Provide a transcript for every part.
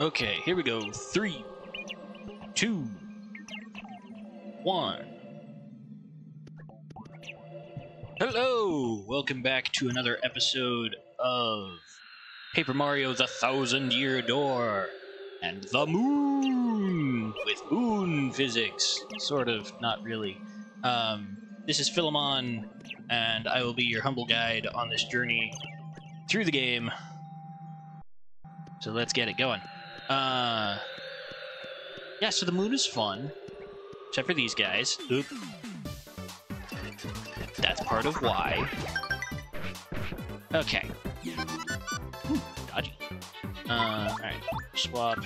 Okay, here we go. 3, 2, 1. Hello! Welcome back to another episode of Paper Mario The Thousand Year Door and the Moon with moon physics. Sort of, not really. This is Philemon, and I will be your humble guide on this journey through the game. So let's get it going. Yeah, so the moon is fun. Except for these guys. Oop. That's part of why. Okay. Ooh, dodgy. Alright. Swap.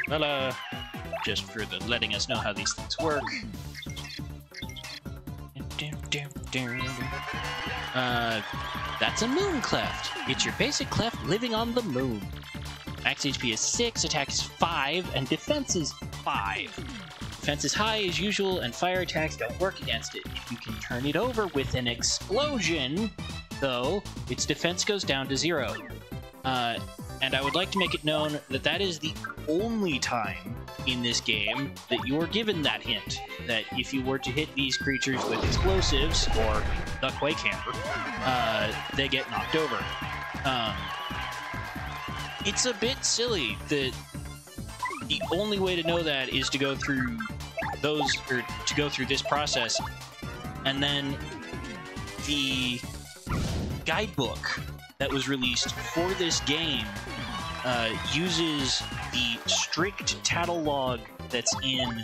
Voila. Just for the letting us know how these things work. That's a moon cleft. It's your basic cleft living on the moon. Max HP is 6, attack is 5, and defense is 5. Defense is high as usual, and fire attacks don't work against it. If you can turn it over with an explosion, though, its defense goes down to 0. And I would like to make it known that that is the only time in this game that you are given that hint, that if you were to hit these creatures with explosives, or the Quake Hammer, they get knocked over. It's a bit silly that the only way to know that is to go through those, or to go through this process, and then the guidebook that was released for this game uses the strict catalog that's in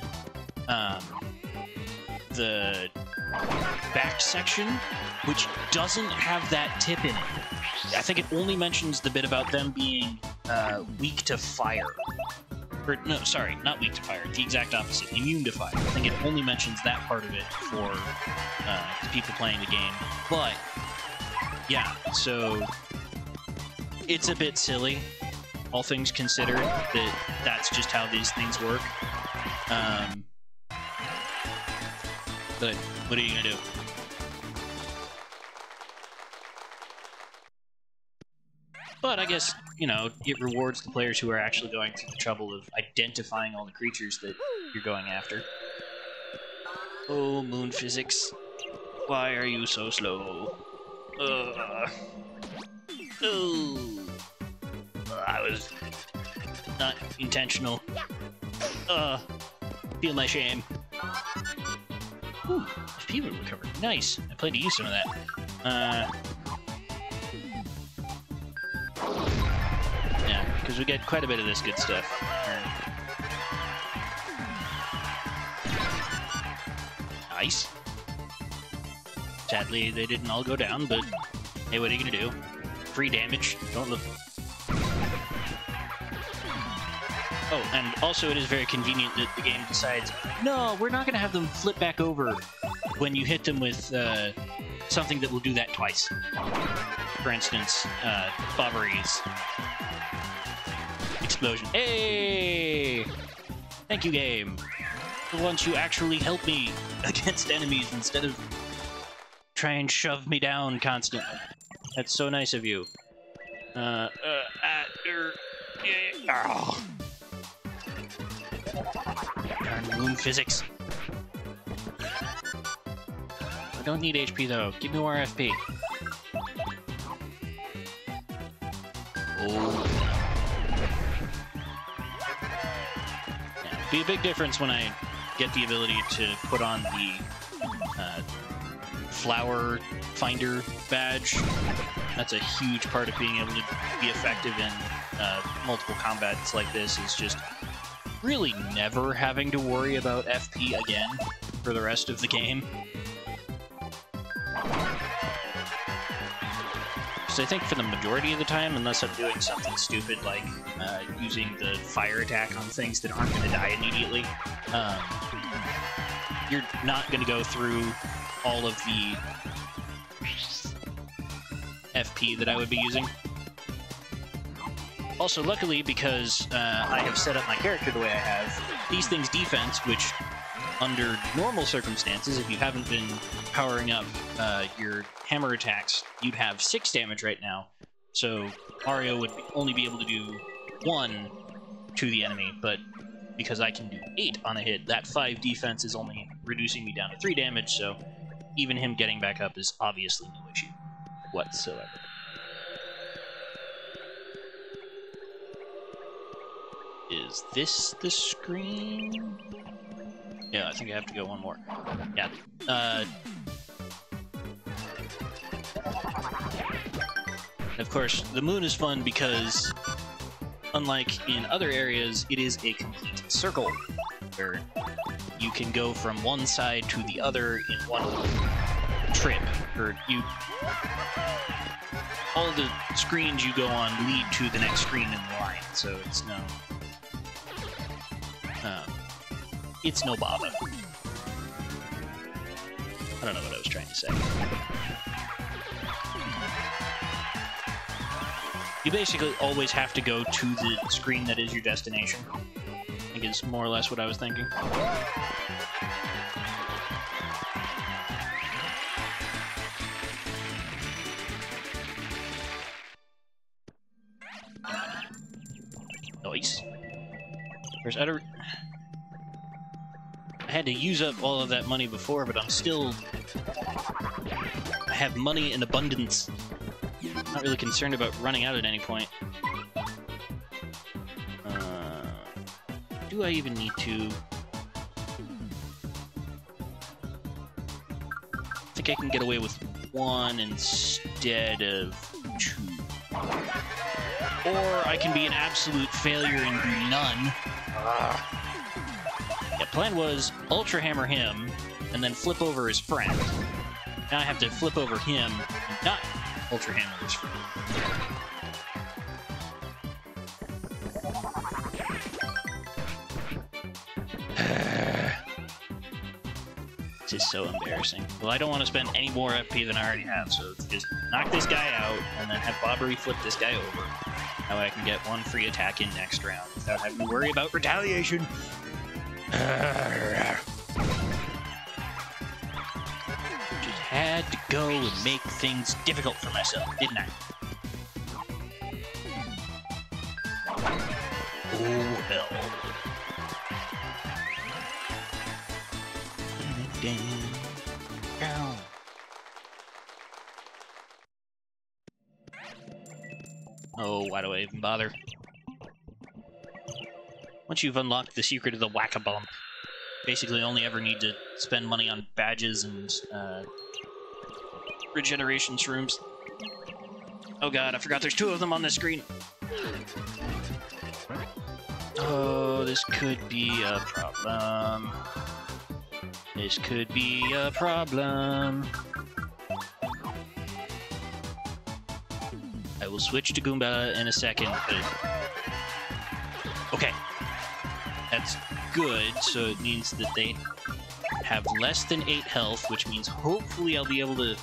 the back section, which doesn't have that tip in it. I think it only mentions the bit about them being weak to fire. Or, no, sorry, not weak to fire. The exact opposite. Immune to fire. I think it only mentions that part of it for people playing the game. But, yeah, so it's a bit silly, all things considered, that that's just how these things work. But what are you going to do? But I guess, you know, it rewards the players who are actually going through the trouble of identifying all the creatures that you're going after. Oh, moon physics. Why are you so slow? Oh. I was not intentional. Feel my shame. Ooh, FP will recover. Nice. I plan to use some of that. Yeah, because we get quite a bit of this good stuff. Nice. Sadly, they didn't all go down, but hey, what are you gonna do? Free damage. Don't look. Oh, and also it is very convenient that the game decides, no, we're not gonna have them flip back over when you hit them with something that will do that twice. For instance, Bobbery's explosion. Hey! Thank you, game. For once you actually help me against enemies instead of try and shove me down constantly. That's so nice of you. Oh. Darn moon physics. I don't need HP though. Give me more FP. Oh. Yeah, be a big difference when I get the ability to put on the flower finder badge. That's a huge part of being able to be effective in multiple combats like this, is just really never having to worry about FP again for the rest of the game. So I think for the majority of the time, unless I'm doing something stupid like using the fire attack on things that aren't going to die immediately, you're not going to go through all of the FP that I would be using. Also, luckily, because I have set up my character the way I have, these things' defense, which under normal circumstances, if you haven't been powering up your hammer attacks, you'd have 6 damage right now. So Mario would only be able to do 1 to the enemy, but because I can do 8 on a hit, that 5 defense is only reducing me down to 3 damage, so even him getting back up is obviously no issue whatsoever. Is this the screen? Yeah, I think I have to go one more. Yeah. Of course, the moon is fun because, unlike in other areas, it is a complete circle, where you can go from one side to the other in one trip, or all the screens you go on lead to the next screen in the line, so it's no bother. I don't know what I was trying to say. You basically always have to go to the screen that is your destination. I think it's more or less what I was thinking. Nice. There's utter... I had to use up all of that money before, but I'm still... I have money in abundance. Not really concerned about running out at any point. Do I even need to? I think I can get away with 1 instead of 2. Or I can be an absolute failure and do none. Yeah, plan was Ultra Hammer him, and then flip over his friend. Now I have to flip over him, and not Ultra Hammer his friend. This is so embarrassing. Well, I don't want to spend any more FP than I already have, so just knock this guy out, and then have Bobbery flip this guy over. That way I can get 1 free attack in next round, without having to worry about retaliation. Just had to go and make things difficult for myself, didn't I? Oh, hell. Down. Oh, why do I even bother? Once you've unlocked the secret of the Whack-a-Bump, basically only ever need to spend money on badges and regeneration shrooms. Oh god, I forgot there's 2 of them on this screen. Oh, this could be a problem. This could be a problem. I will switch to Goomba in a second, but... Okay. That's good, so it means that they have less than 8 health, which means hopefully I'll be able to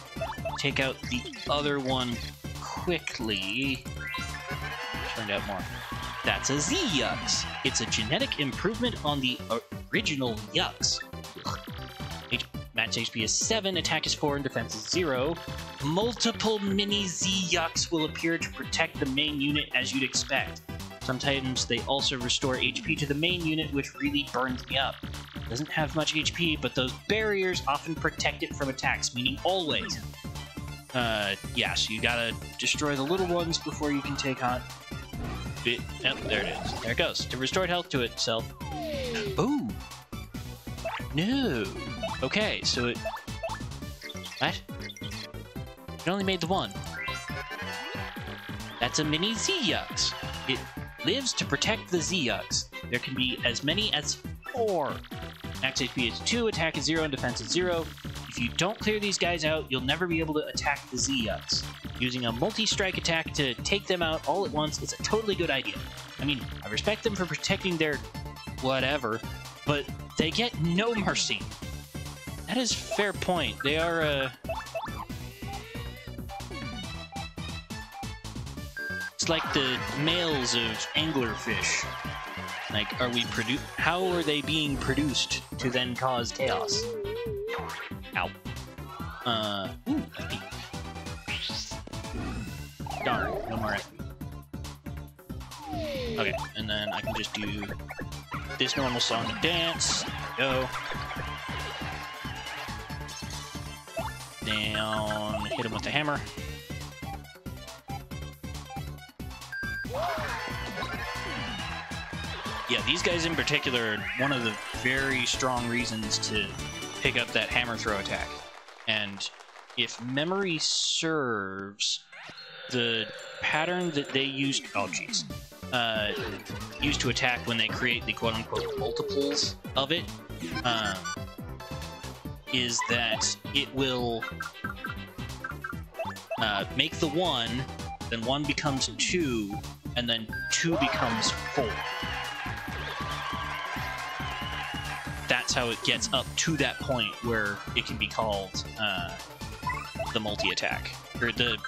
take out the other one quickly. Turned out more. That's a Z-Yux. It's a genetic improvement on the original Yux. Max HP is 7, attack is 4, and defense is 0. Multiple mini Z-Yux will appear to protect the main unit as you'd expect. Sometimes they also restore HP to the main unit, which really burns me up. It doesn't have much HP, but those barriers often protect it from attacks, meaning always. Yeah, so you gotta destroy the little ones before you can take on... Yep, there it is. There it goes. To restore health to itself. Ooh! No! Okay, so it... What? It only made the 1. That's a mini Z-Yux. It lives to protect the Z-Yux. There can be as many as 4. Max HP is 2, attack is 0, and defense is 0. If you don't clear these guys out, you'll never be able to attack the Z-Yux. Using a multi-strike attack to take them out all at once is a totally good idea. I mean, I respect them for protecting their... whatever, but they get no mercy. That is a fair point. They are, It's like the males of anglerfish. Like, how are they being produced to then cause chaos? Ow. Ooh, FP. Darn, no more FP. Okay, and then I can just do this normal song and dance. Go. Down, hit him with the hammer. Yeah, these guys in particular are one of the very strong reasons to pick up that hammer throw attack. And if memory serves, the pattern that they used, used to attack when they create the quote-unquote multiples of it, is that it will make the 1, then 1 becomes 2, and then 2 becomes 4. That's how it gets up to that point where it can be called the multi-attack, or the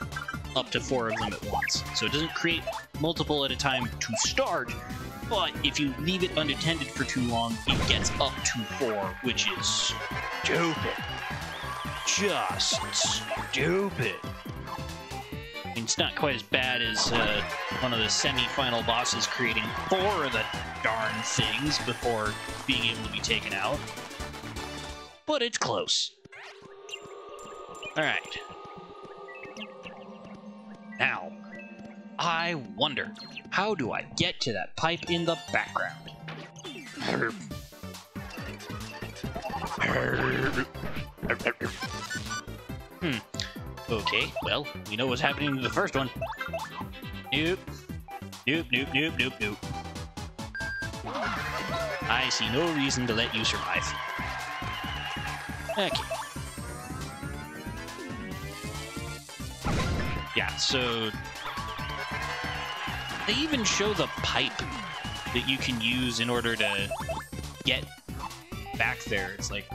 up to 4 of them at once. So it doesn't create multiple at a time to start, but if you leave it unattended for too long, it gets up to 4, which is stupid. Just stupid. I mean, it's not quite as bad as one of the semi-final bosses creating 4 of the darn things before being able to be taken out. But it's close. Alright. Now, I wonder, how do I get to that pipe in the background? Okay, well, we know what's happening to the first one. Nope. Nope, nope, nope, nope, nope. I see no reason to let you survive. Okay. Yeah, so they even show the pipe that you can use in order to get back there. It's like,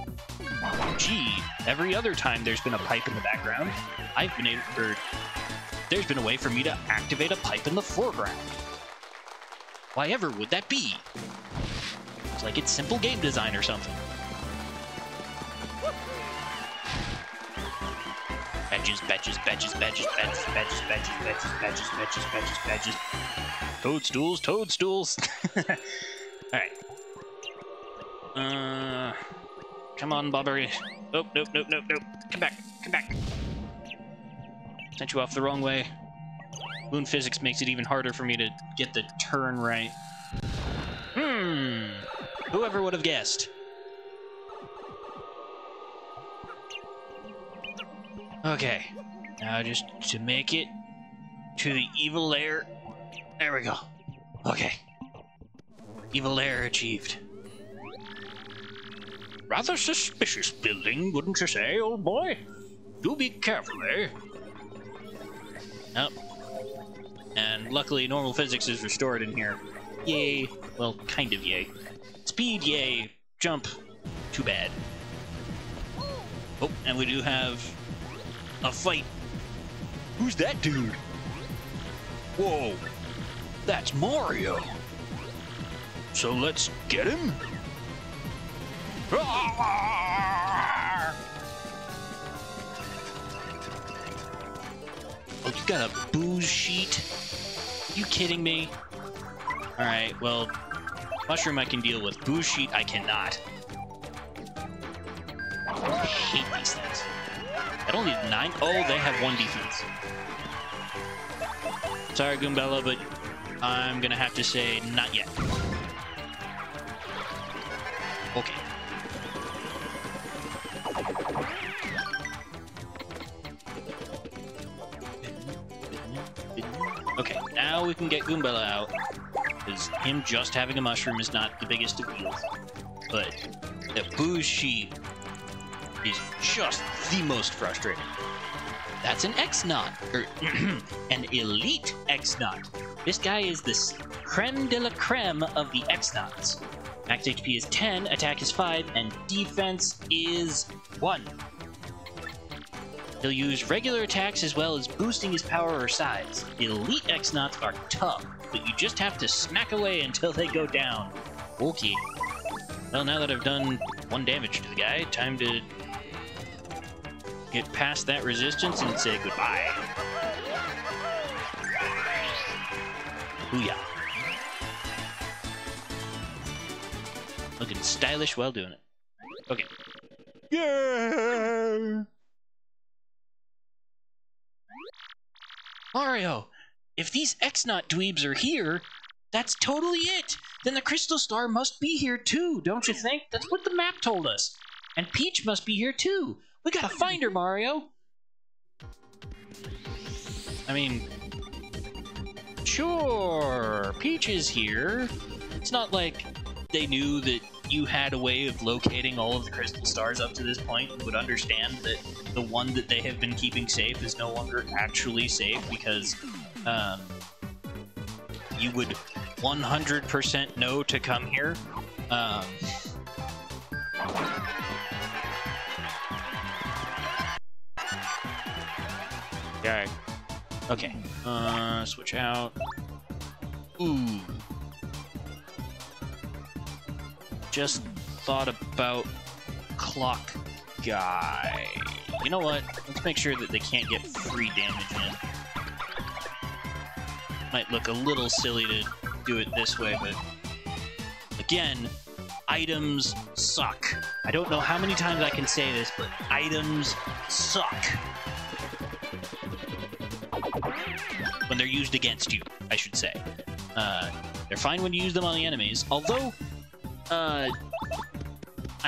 gee, every other time there's been a pipe in the background, I've been able, or there's been a way for me to activate a pipe in the foreground. Why ever would that be? It's like it's simple game design or something. Badges, badges, badges, badges, badges, badges, badges, badges, badges, badges, badges, badges. Toadstools, toadstools. Alright. Come on, Bobbery. Nope, nope, nope, nope, nope. Come back, come back. Sent you off the wrong way. Moon physics makes it even harder for me to get the turn right. Whoever would have guessed? Okay, now just to make it to the evil lair. There we go. Okay. Evil lair achieved. Rather suspicious building, wouldn't you say, old boy? Do be careful, eh? Oh. And luckily, normal physics is restored in here. Yay. Well, kind of yay. Speed, yay. Jump, too bad. Oh, and we do have a fight. Who's that dude? Whoa, that's Mario. So let's get him. Oh, you got a booze sheet? Are you kidding me? Alright, well, mushroom I can deal with. Booze sheet I cannot. I hate these things. I don't need 9. Oh, they have 1 defense. Sorry, Goombella, but I'm gonna have to say not yet. Okay. Okay, now we can get Goombella out. Because him just having a mushroom is not the biggest of deals. But the booze sheet is just the most frustrating. That's an X-naught, or an elite X-naught. This guy is the creme de la creme of the X-nauts. Max HP is 10, attack is 5, and defense is 1. He'll use regular attacks as well as boosting his power or size. Elite X-nauts are tough, but you just have to smack away until they go down. Okay. Well, now that I've done 1 damage to the guy, time to get past that resistance and say goodbye. Booyah. Looking stylish while doing it. Okay. Yeah! Mario, if these X-nauts dweebs are here, that's totally it! Then the Crystal Star must be here too, don't you think? That's what the map told us. And Peach must be here too. We gotta find her, Mario! I mean... Sure, Peach is here. It's not like they knew that you had a way of locating all of the crystal stars up to this point and would understand that the one that they have been keeping safe is no longer actually safe because you would 100% know to come here. Okay. Switch out. Ooh. Just thought about Clock Guy. You know what? Let's make sure that they can't get free damage in. Might look a little silly to do it this way, but again, items suck. I don't know how many times I can say this, but items suck. When they're used against you, I should say. They're fine when you use them on the enemies, although I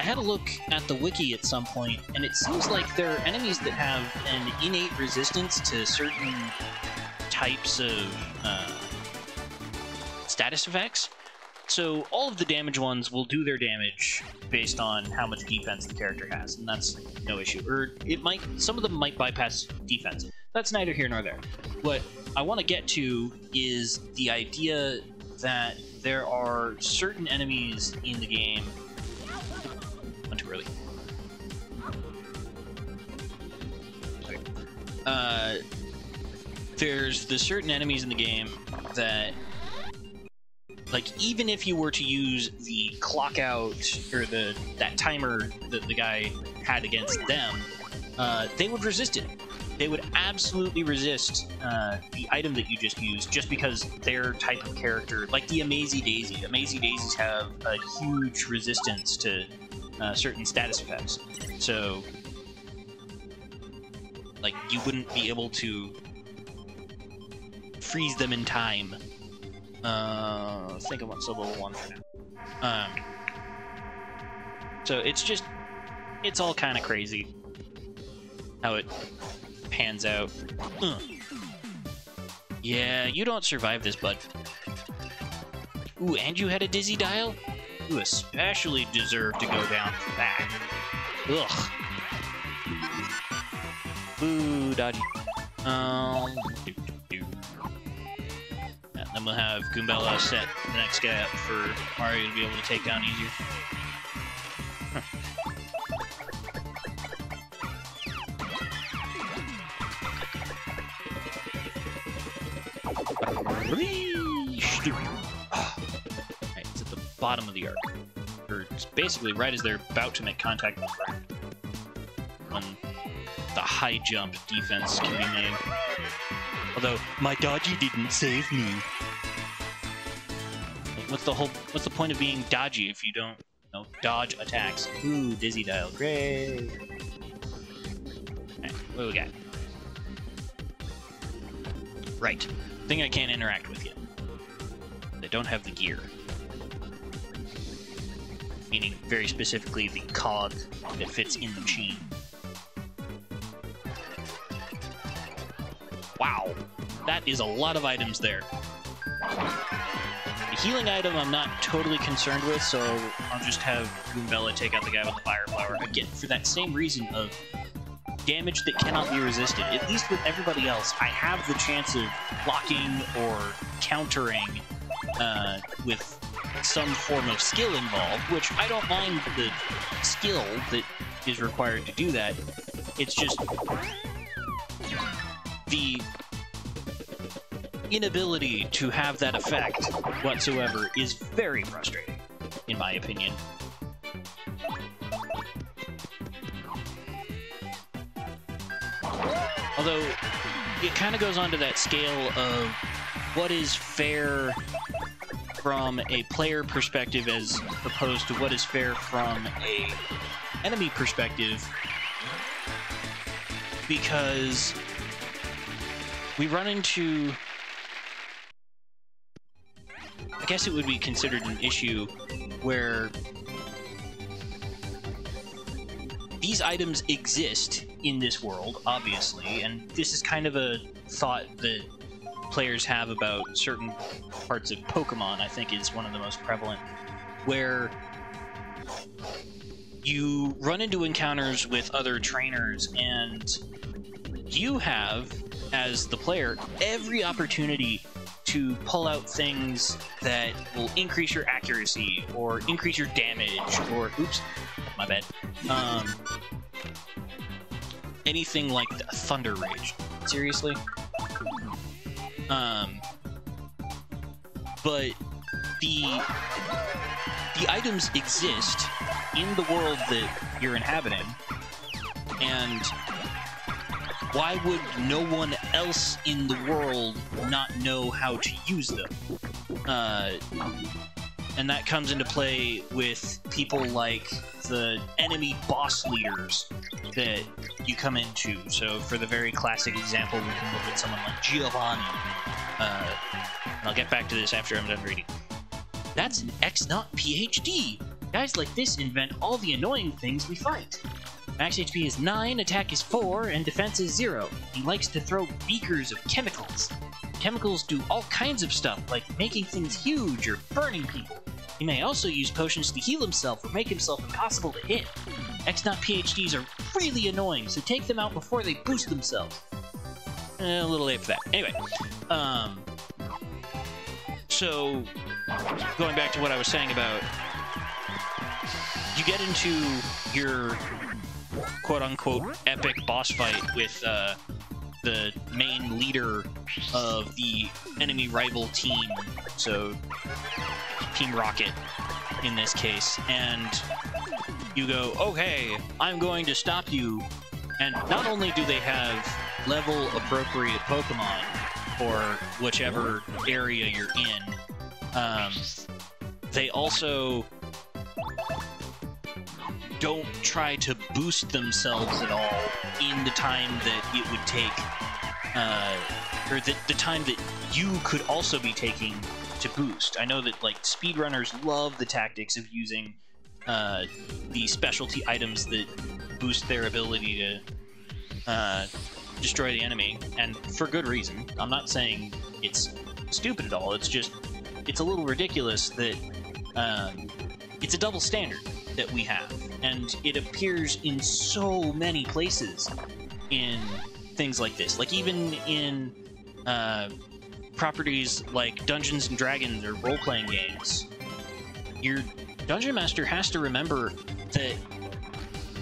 had a look at the wiki at some point, and it seems like there are enemies that have an innate resistance to certain types of status effects. So all of the damage ones will do their damage based on how much defense the character has, and that's no issue. Or some of them might bypass defense. That's neither here nor there. What I want to get to is the idea that there are certain enemies in the game. Went too early. Okay. There's the certain enemies in the game that, like, even if you were to use the clock out or that timer that the guy had against them, they would resist it. They would absolutely resist the item that you just used, just because their type of character, like the Amazy Daisy. Amazy Daisies have a huge resistance to certain status effects. So, like, you wouldn't be able to freeze them in time. I think I want to level 1 for now. So it's all kind of crazy how it pans out. Yeah, you don't survive this, bud. Ooh, and you had a dizzy dial? You especially deserve to go down for that. Ugh. Ooh, dodgy. And then we'll have Goombella set the next guy up for Mario to be able to take down easier. Alright, it's at the bottom of the arc. Or it's basically right as they're about to make contact with the ground. When the high jump defense can be made. Although, my dodgy didn't save me. Like, what's the point of being dodgy if you don't, dodge attacks? Ooh, dizzy dial, great! Alright, what do we got? Right. Thing I can't interact with yet. They don't have the gear. Meaning, very specifically, the cog that fits in the machine. Wow! That is a lot of items there. The healing item I'm not totally concerned with, so I'll just have Goombella take out the guy with the fire flower. Again, for that same reason of damage that cannot be resisted. At least with everybody else, I have the chance of blocking or countering with some form of skill involved, which I don't mind the skill that is required to do that. It's just the inability to have that effect whatsoever is very frustrating, in my opinion. Although, it kind of goes on to that scale of what is fair from a player perspective as opposed to what is fair from a enemy perspective, because we run into, I guess it would be considered an issue where these items exist in this world, obviously, and this is kind of a thought that players have about certain parts of Pokemon. I think is one of the most prevalent, where you run into encounters with other trainers and you have, as the player, every opportunity to pull out things that will increase your accuracy or increase your damage or, oops, my bad, anything like the Thunder Rage. Seriously? But the items exist in the world that you're inhabiting, and why would no one else in the world not know how to use them? And that comes into play with people like the enemy boss leaders that you come into. So for the very classic example, we can look at someone like Giovanni. And I'll get back to this after I'm done reading. That's an X-nauts PhD! Guys like this invent all the annoying things we fight. Max HP is 9, attack is 4, and defense is 0. He likes to throw beakers of chemicals. Chemicals do all kinds of stuff, like making things huge or burning people. He may also use potions to heal himself or make himself impossible to hit. X-nauts PhDs are really annoying, so take them out before they boost themselves. A little late for that. Anyway, so going back to what I was saying about, you get into your quote-unquote epic boss fight with the main leader of the enemy rival team, so Team Rocket in this case, and you go, okay, I'm going to stop you, and not only do they have level-appropriate Pokemon for whichever area you're in, they also don't try to boost themselves at all in the time that it would take, or the time that you could also be taking to boost. I know that, like, speedrunners love the tactics of using the specialty items that boost their ability to destroy the enemy, and for good reason. I'm not saying it's stupid at all, it's just, it's a little ridiculous that it's a double standard that we have, and it appears in so many places in things like this. Like, even in properties like Dungeons and Dragons or role-playing games, your Dungeon Master has to remember that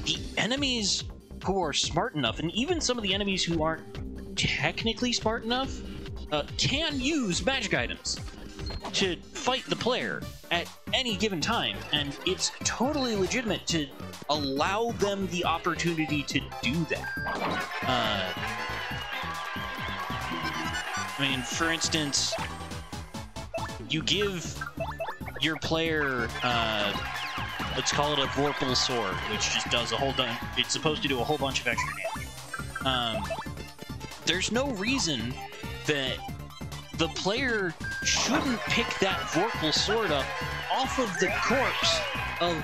the enemies who are smart enough, and even some of the enemies who aren't technically smart enough, can use magic items to fight the player at any given time, and it's totally legitimate to allow them the opportunity to do that. I mean, for instance, you give your player, let's call it a Vorpal Sword, which just does a whole it's supposed to do a whole bunch of extra damage. There's no reason that the player shouldn't pick that Vorpal Sword up off of the corpse of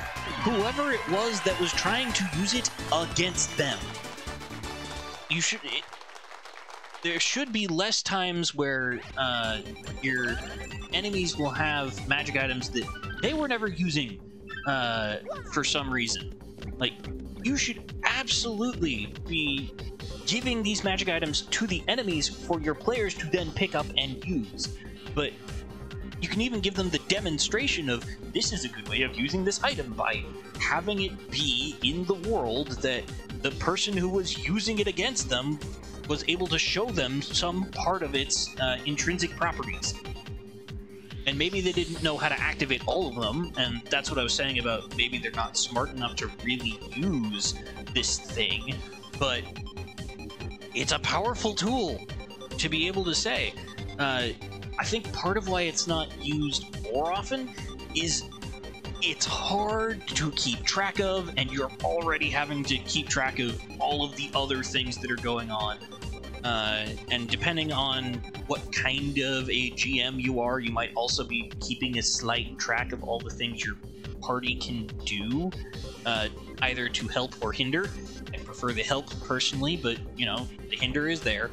whoever it was that was trying to use it against them. You should... there should be less times where your enemies will have magic items that they were never using for some reason. Like, you should absolutely be giving these magic items to the enemies for your players to then pick up and use. But you can even give them the demonstration of, this is a good way of using this item, by having it be in the world that the person who was using it against them was able to show them some part of its intrinsic properties. And maybe they didn't know how to activate all of them, and that's what I was saying about maybe they're not smart enough to really use this thing, but it's a powerful tool to be able to say, I think part of why it's not used more often is it's hard to keep track of, and you're already having to keep track of all of the other things that are going on. And depending on what kind of a GM you are, you might also be keeping a slight track of all the things your party can do, either to help or hinder. I prefer the help personally, but, you know, the hinder is there.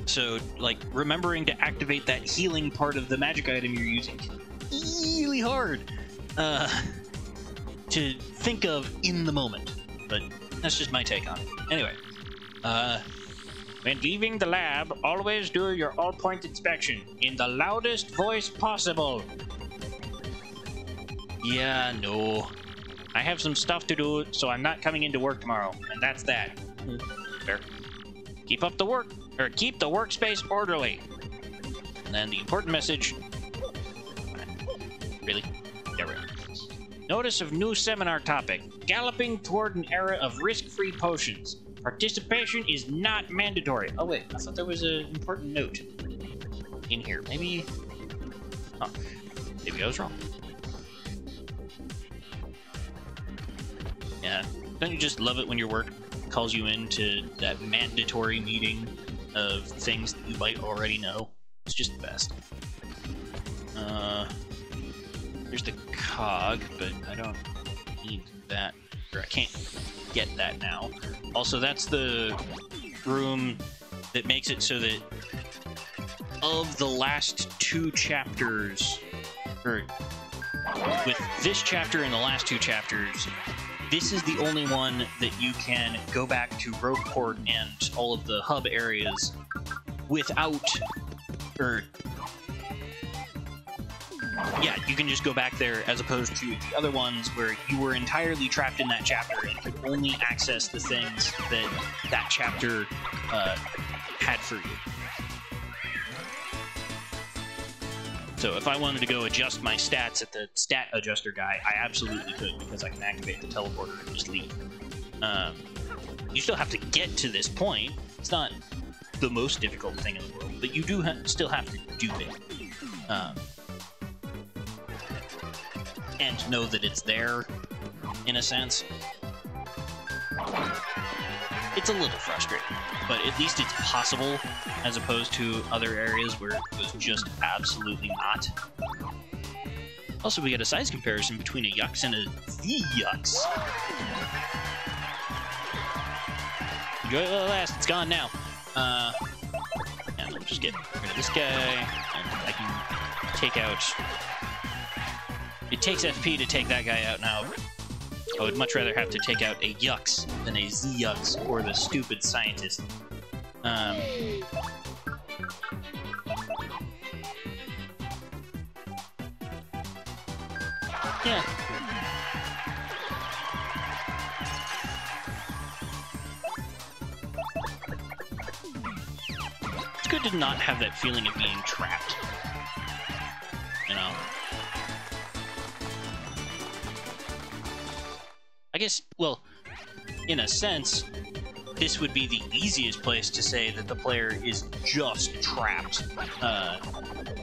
So, like, remembering to activate that healing part of the magic item you're using can be really hard to think of in the moment. But that's just my take on it. Anyway, when leaving the lab, always do your all-point inspection in the loudest voice possible. Yeah, no. I have some stuff to do, so I'm not coming into work tomorrow, and that's that. Fair. Keep up the work, or keep the workspace orderly. And then the important message. Really? Yeah, right. Notice of new seminar topic: galloping toward an era of risk-free potions. Participation is not mandatory. Oh wait, I thought there was an important note in here. Maybe. Oh, maybe I was wrong. Yeah, don't you just love it when your work calls you into that mandatory meeting of things that you might already know? It's just the best. There's the cog, but I don't need that, or I can't get that now. Also, that's the room that makes it so that of the last 2 chapters, or with this chapter and the last 2 chapters, this is the only one that you can go back to Rogueport and all of the hub areas without, or yeah, you can just go back there, as opposed to the other ones where you were entirely trapped in that chapter and could only access the things that that chapter had for you. So if I wanted to go adjust my stats at the stat adjuster guy, I absolutely could, because I can activate the teleporter and just leave. You still have to get to this point. It's not the most difficult thing in the world, but you do still have to do it. And know that it's there, in a sense. It's a little frustrating, but at least it's possible, as opposed to other areas where it was just absolutely not. Also, we get a size comparison between a Yux and a Z-Yux. Enjoy it while it lasts. It's gone now. And we'll just get rid of this guy, and I can take out... It takes FP to take that guy out now. I would much rather have to take out a Yux than a Z-Yux or the stupid scientist. Yeah. It's good to not have that feeling of being trapped. You know? I guess, well, in a sense, this would be the easiest place to say that the player is just trapped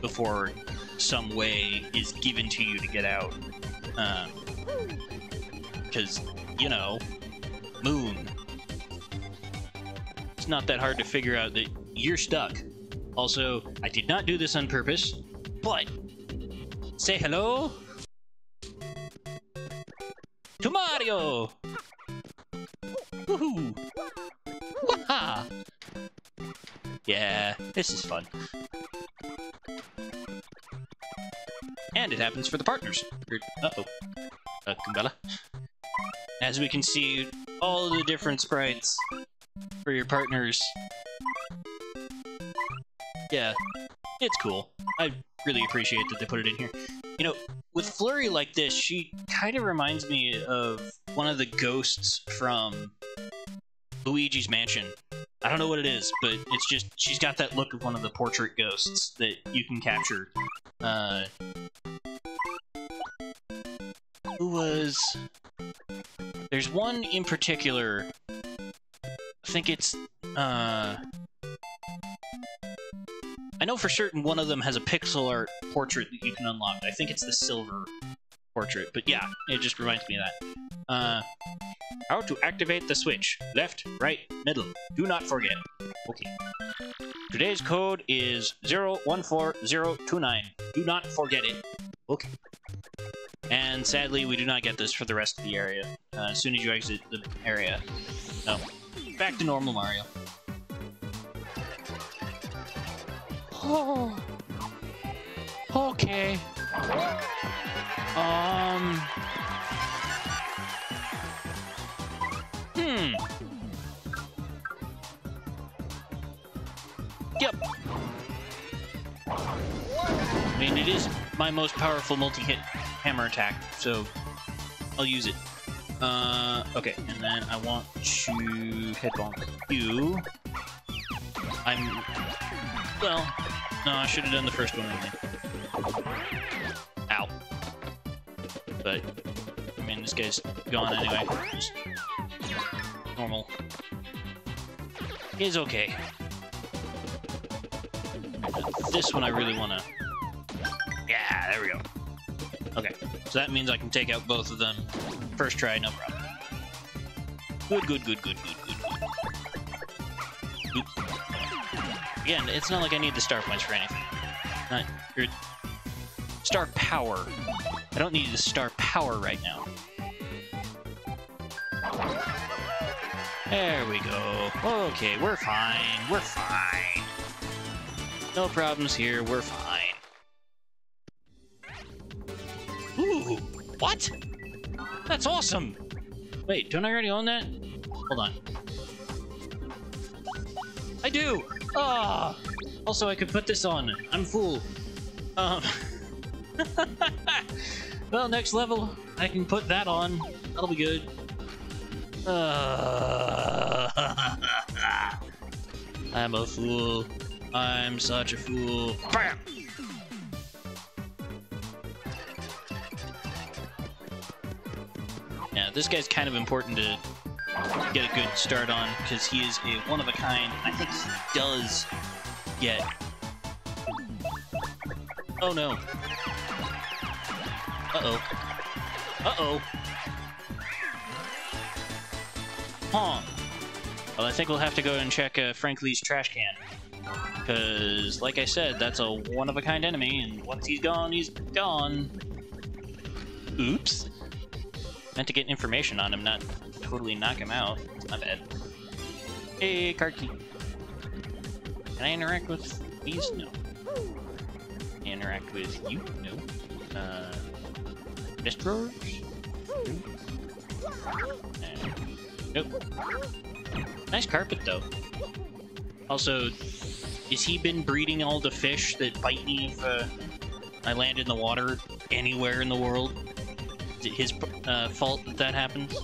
before some way is given to you to get out. Because, you know, Moon. It's not that hard to figure out that you're stuck. Also, I did not do this on purpose, but say hello to Mario! Woohoo! Waha! Yeah, this is fun. And it happens for the partners. Uh-oh. Kumbella. As we can see, all the different sprites for your partners. Yeah, it's cool. I really appreciate that they put it in here. You know, with Flurry like this, she kind of reminds me of one of the ghosts from Luigi's Mansion. I don't know what it is, but it's just, she's got that look of one of the portrait ghosts that you can capture. Who was... There's one in particular, I think it's, I know for certain one of them has a pixel art portrait that you can unlock. I think it's the silver portrait, but yeah, it just reminds me of that. How to activate the switch. Left, right, middle. Do not forget. Okay. Today's code is 014029. Do not forget it. Okay. And sadly, we do not get this for the rest of the area. As soon as you exit the area. No. Back to normal Mario. Oh. Okay. Yep. I mean, it is my most powerful multi-hit hammer attack, so I'll use it. Okay, and then I want to head bonk you. Well, no, I should have done the first one, I think. Ow. But, I mean, this guy's gone anyway. Just normal. He's okay. This one I really want to... Yeah, there we go. Okay, so that means I can take out both of them. First try, no problem. Good. Oops. Again, it's not like I need the star points for anything. Or star power. I don't need the star power right now. There we go. Okay, we're fine. We're fine. No problems here. We're fine. Ooh, what? That's awesome! Wait, don't I already own that? Hold on. I do! Ah! Also, I could put this on. I'm a fool. Well, next level, I can put that on. That'll be good. I'm a fool. I'm such a fool. Bam! Yeah, this guy's kind of important to get a good start on, because he is a one-of-a-kind. I think he does get... Oh, no. Uh-oh. Uh-oh. Huh. Well, I think we'll have to go and check Frank Lee's trash can. Because, like I said, that's a one-of-a-kind enemy, and once he's gone, he's gone. Oops. Meant to get information on him, not totally knock him out. It's not bad. Hey, card key. Can I interact with these? No. Can I interact with you? No. Best drawers? Nope. Nice carpet, though. Also, has he been breeding all the fish that bite me if I land in the water anywhere in the world? Is it his fault that that happens?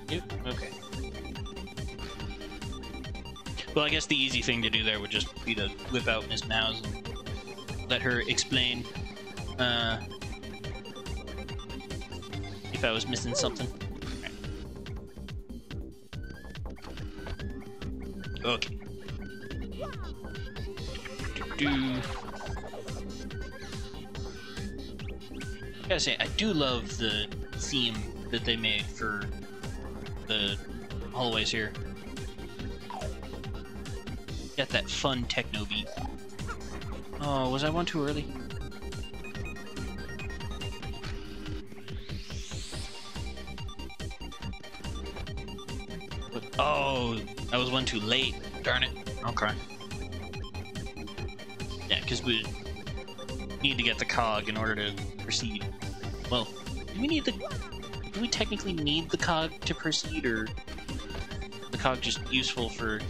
Yep, okay. Well, I guess the easy thing to do there would just be to whip out Miss Mouse and let her explain if I was missing something. Okay. I gotta say, I do love the theme that they made for the hallways here. Got that fun techno beat. Oh, was I one too early? Oh, I was one too late. Darn it. Okay. Yeah, because we need to get the cog in order to proceed. Well, do we technically need the cog to proceed, or the cog just useful for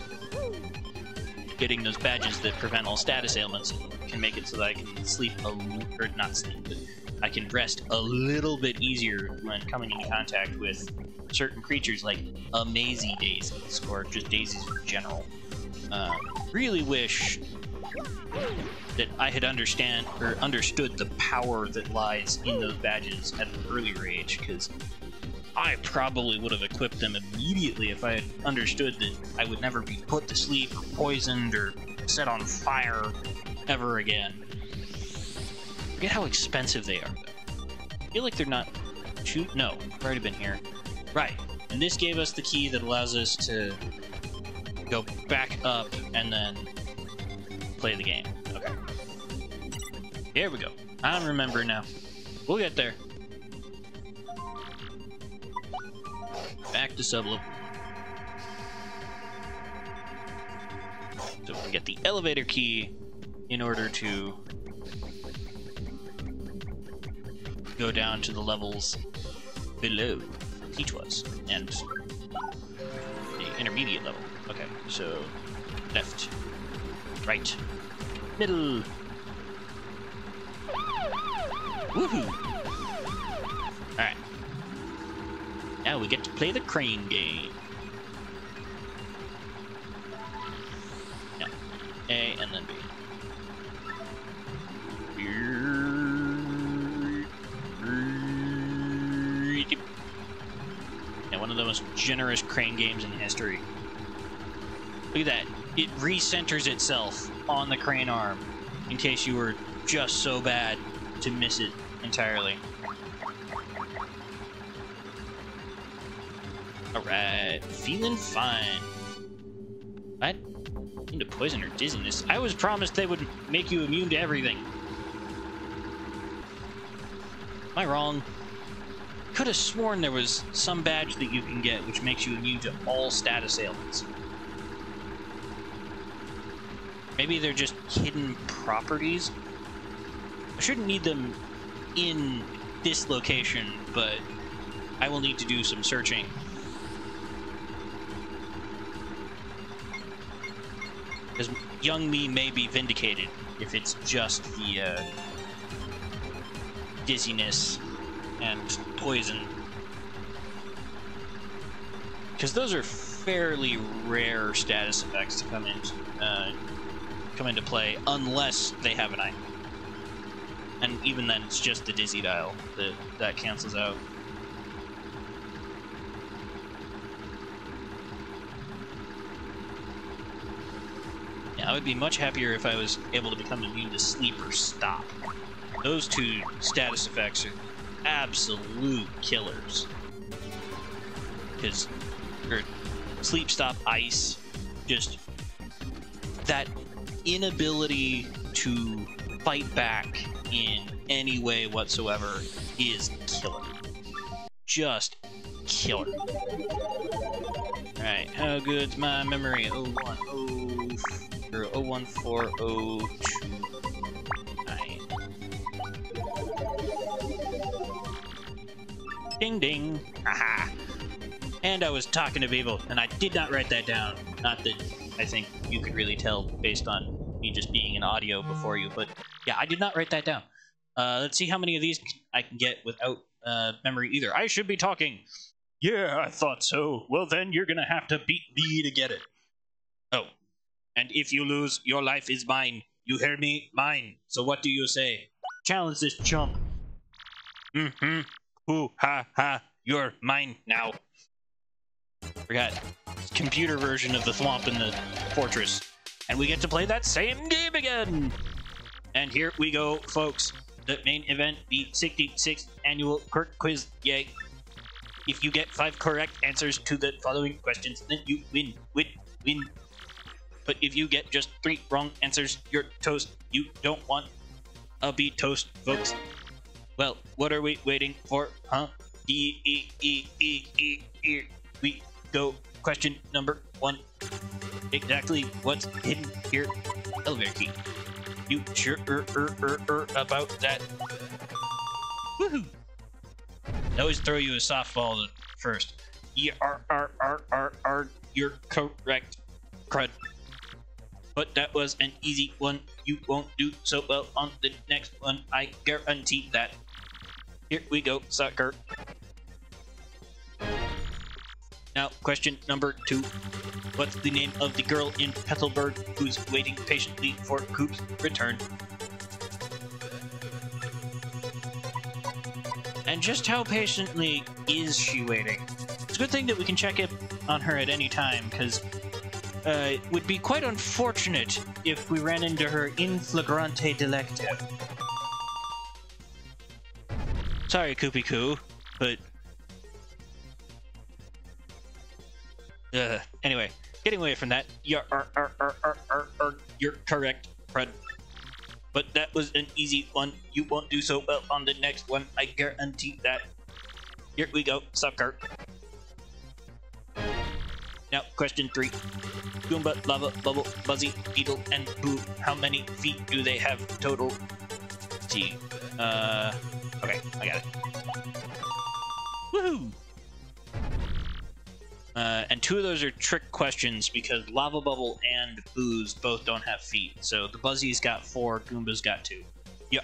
getting those badges that prevent all status ailments and can make it so that I can sleep or not sleep, but I can rest a little bit easier when coming into contact with certain creatures like Amazy daisies, or just daisies in general. Really wish that I had understood the power that lies in those badges at an earlier age, because I probably would have equipped them immediately if I had understood that I would never be put to sleep or poisoned or set on fire ever again. Forget how expensive they are, though. I feel like they're not... Shoot? No, I've already been here. Right, and this gave us the key that allows us to go back up and then play the game. Okay. Here we go. I remember now. We'll get there. Back to Sublo. So we get the elevator key in order to go down to the levels below Peach was, and the intermediate level. Okay, so left, right, middle. Woohoo! Alright. Now we get to play the crane game. Yeah. A and then B. Yeah, one of the most generous crane games in history. Look at that. It recenters itself on the crane arm in case you were just so bad to miss it entirely. Alright, feeling fine. What? Into poison or dizziness? I was promised they would make you immune to everything. Am I wrong? Could have sworn there was some badge that you can get which makes you immune to all status ailments. Maybe they're just hidden properties. I shouldn't need them in this location, but I will need to do some searching. Because young me may be vindicated if it's just the dizziness and poison. Because those are fairly rare status effects to come into play unless they have an item. And even then, it's just the dizzy dial that cancels out. Yeah, I would be much happier if I was able to become immune to sleep or stop. Those two status effects are absolute killers. Because sleep, stop, ice, just that inability to fight back in any way whatsoever is killer. Just killer. Alright, how good's my memory? 010401402. Ding ding. Haha. And I was talking to people, and I did not write that down. Not that I think you could really tell based on me just being in audio before you, but yeah, I did not write that down. Let's see how many of these I can get without memory either. I should be talking. Yeah, I thought so. Well, then you're gonna have to beat me to get it. Oh, and if you lose, your life is mine. You hear me? Mine. So what do you say? Challenge this chump. Mm-hmm. Ooh, ha, ha. You're mine now. Forgot. Computer version of the Thwomp in the Fortress. And we get to play that same game again! And here we go, folks. The main event, the 66th annual Quirk Quiz. Yay. If you get 5 correct answers to the following questions, then you win. Win. But if you get just 3 wrong answers, you're toast. You don't want a be toast, folks. Well, what are we waiting for, huh? We go. Question number 1. Exactly what's hidden here? Elevator key. You sure about that? Woohoo! I always throw you a softball first. You're correct, crud. But that was an easy one. You won't do so well on the next one. I guarantee that. Here we go, sucker. Now, question number 2. What's the name of the girl in Petalburg who's waiting patiently for Coop's return? And And just how patiently is she waiting? It's a good thing that we can check it on her at any time, because it would be quite unfortunate if we ran into her in flagrante delicto. Sorry, Koopy Koo, but... anyway, getting away from that, you're correct, Fred. But that was an easy one. You won't do so well on the next one, I guarantee that. Here we go, sucker. Now, question 3. Goomba, Lava, Bubble, Buzzy, Beetle, and Boo. How many feet do they have total? Let's see. Okay, I got it. Woohoo! And 2 of those are trick questions because Lava Bubble and Boo's both don't have feet. So the Buzzy's got 4, Goomba's got 2. Yeah,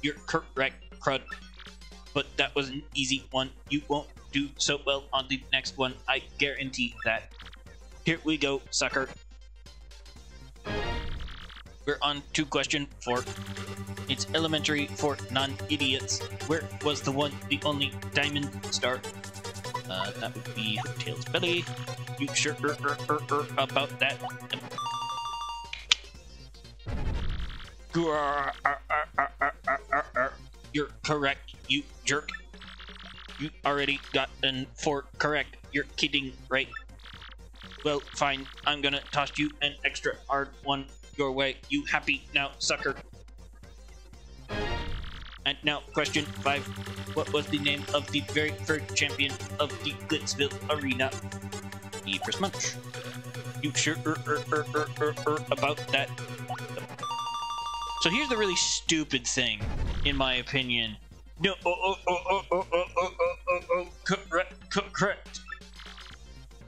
you're correct, crud. But that was an easy one. You won't do so well on the next one, I guarantee that. Here we go, sucker. We're on to question 4. It's elementary for non-idiots. Where was the only diamond star? That would be Tails' belly. You sure about that? You're correct, you jerk. You already got an 4 correct. You're kidding, right? Well, fine. I'm gonna toss you an extra hard one your way. You happy now, sucker? And now, question 5. What was the name of the very first champion of the Glitzville Arena? The first Munch. You sure about that? So here's the really stupid thing, in my opinion. No, correct.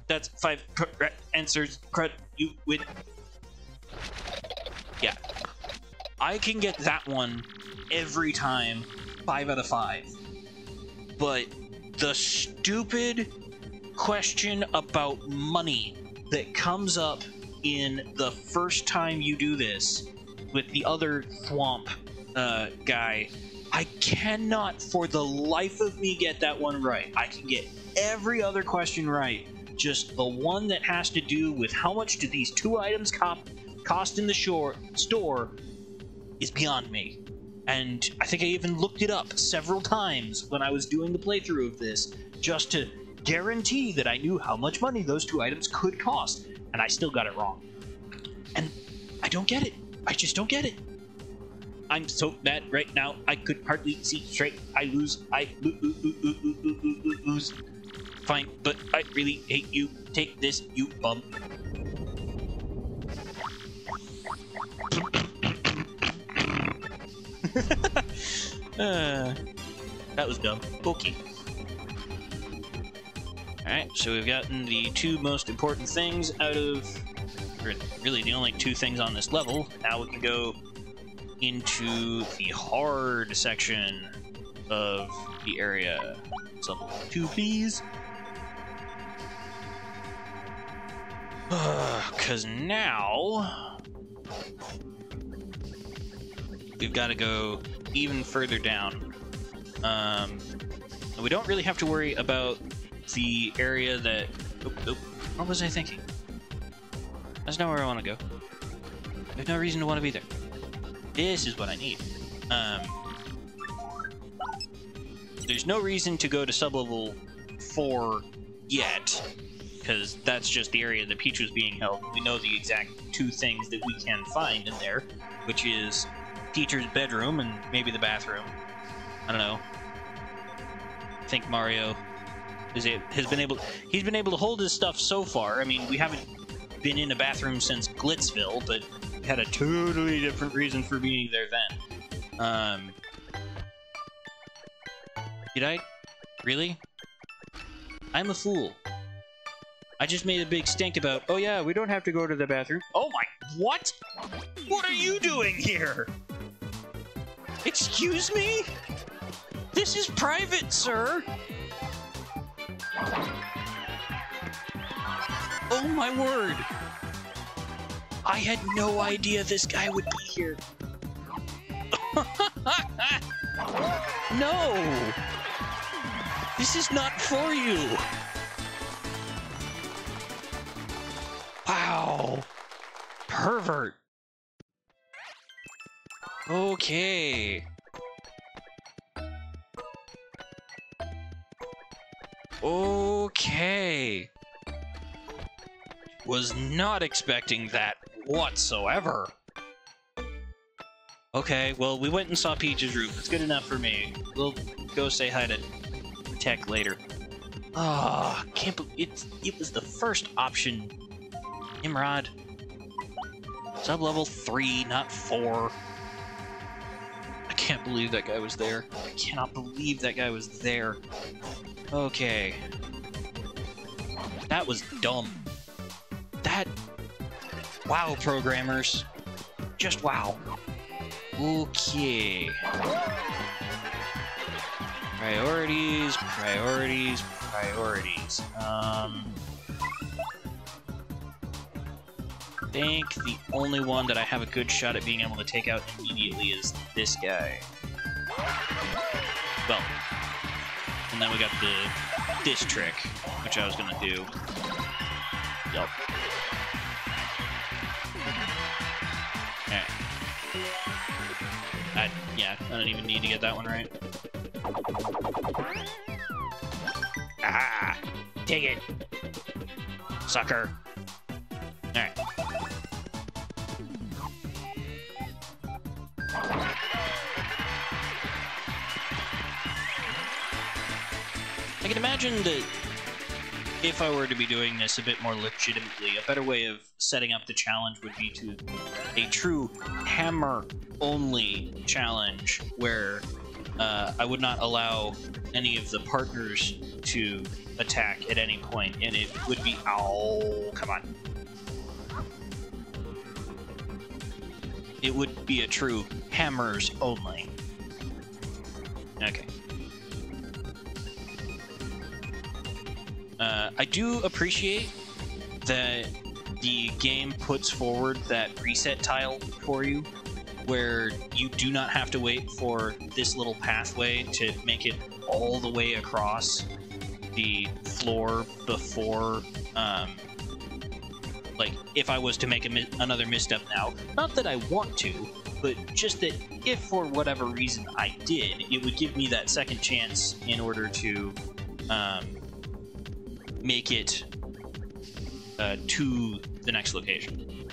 That's 5 correct answers. Crud, you win. Yeah. I can get that one every time, 5 out of 5. But the stupid question about money that comes up in the first time you do this with the other Thwomp guy, I cannot for the life of me get that one right. I can get every other question right. Just the one that has to do with how much do these 2 items cost in the store is beyond me. And I think I even looked it up several times when I was doing the playthrough of this, just to guarantee that I knew how much money those 2 items could cost, and I still got it wrong. And I don't get it. I just don't get it. I'm so mad right now, I could hardly see straight. I lose. I lose. Fine, but I really hate you. Take this, you bum. That was dumb. Okay. Alright, so we've gotten the 2 most important things out of... or really the only 2 things on this level. Now we can go into the hard section of the area. Level 2, please. Because now... we've got to go even further down. We don't really have to worry about the area that... Oop. What was I thinking? That's not where I want to go. There's no reason to want to be there. This is what I need. There's no reason to go to sublevel 4 yet, because that's just the area that Peach was being held. We know the exact 2 things that we can find in there, which is Teacher's bedroom and maybe the bathroom. I don't know. I think Mario he's been able to hold his stuff so far. I mean, we haven't been in a bathroom since Glitzville, but we had a totally different reason for being there then. Did I? Really? I'm a fool. I just made a big stink about, oh yeah, we don't have to go to the bathroom. Oh my, what? What are you doing here? Excuse me? This is private, sir. Oh my word. I had no idea this guy would be here. No! This is not for you! Wow! Pervert! Okay. Okay. Was not expecting that whatsoever. Okay, well, we went and saw Peach's room. It's good enough for me. We'll go say hi to Tech later. Ah, can't believe it was the first option. Nimrod. Sub-level 3, not 4. I can't believe that guy was there. I cannot believe that guy was there. Okay. That was dumb. That... Wow, programmers. Just wow. Okay. Priorities, priorities, priorities. I think the only one that I have a good shot at being able to take out immediately is this guy. Well, and then we got this trick, which I was gonna do. Yup. Alright. Yeah, I don't even need to get that one right. Ah! Take it! Sucker! Alright. I can imagine that if I were to be doing this a bit more legitimately, a better way of setting up the challenge would be to a true hammer-only challenge where I would not allow any of the partners to attack at any point, and it would be... Ow, come on. It would be a true hammers only. Okay. I do appreciate that the game puts forward that reset tile for you, where you do not have to wait for this little pathway to make it all the way across the floor before, like, if I was to make another misstep now. Not that I want to, but just that if for whatever reason I did, it would give me that second chance in order to, make it to the next location.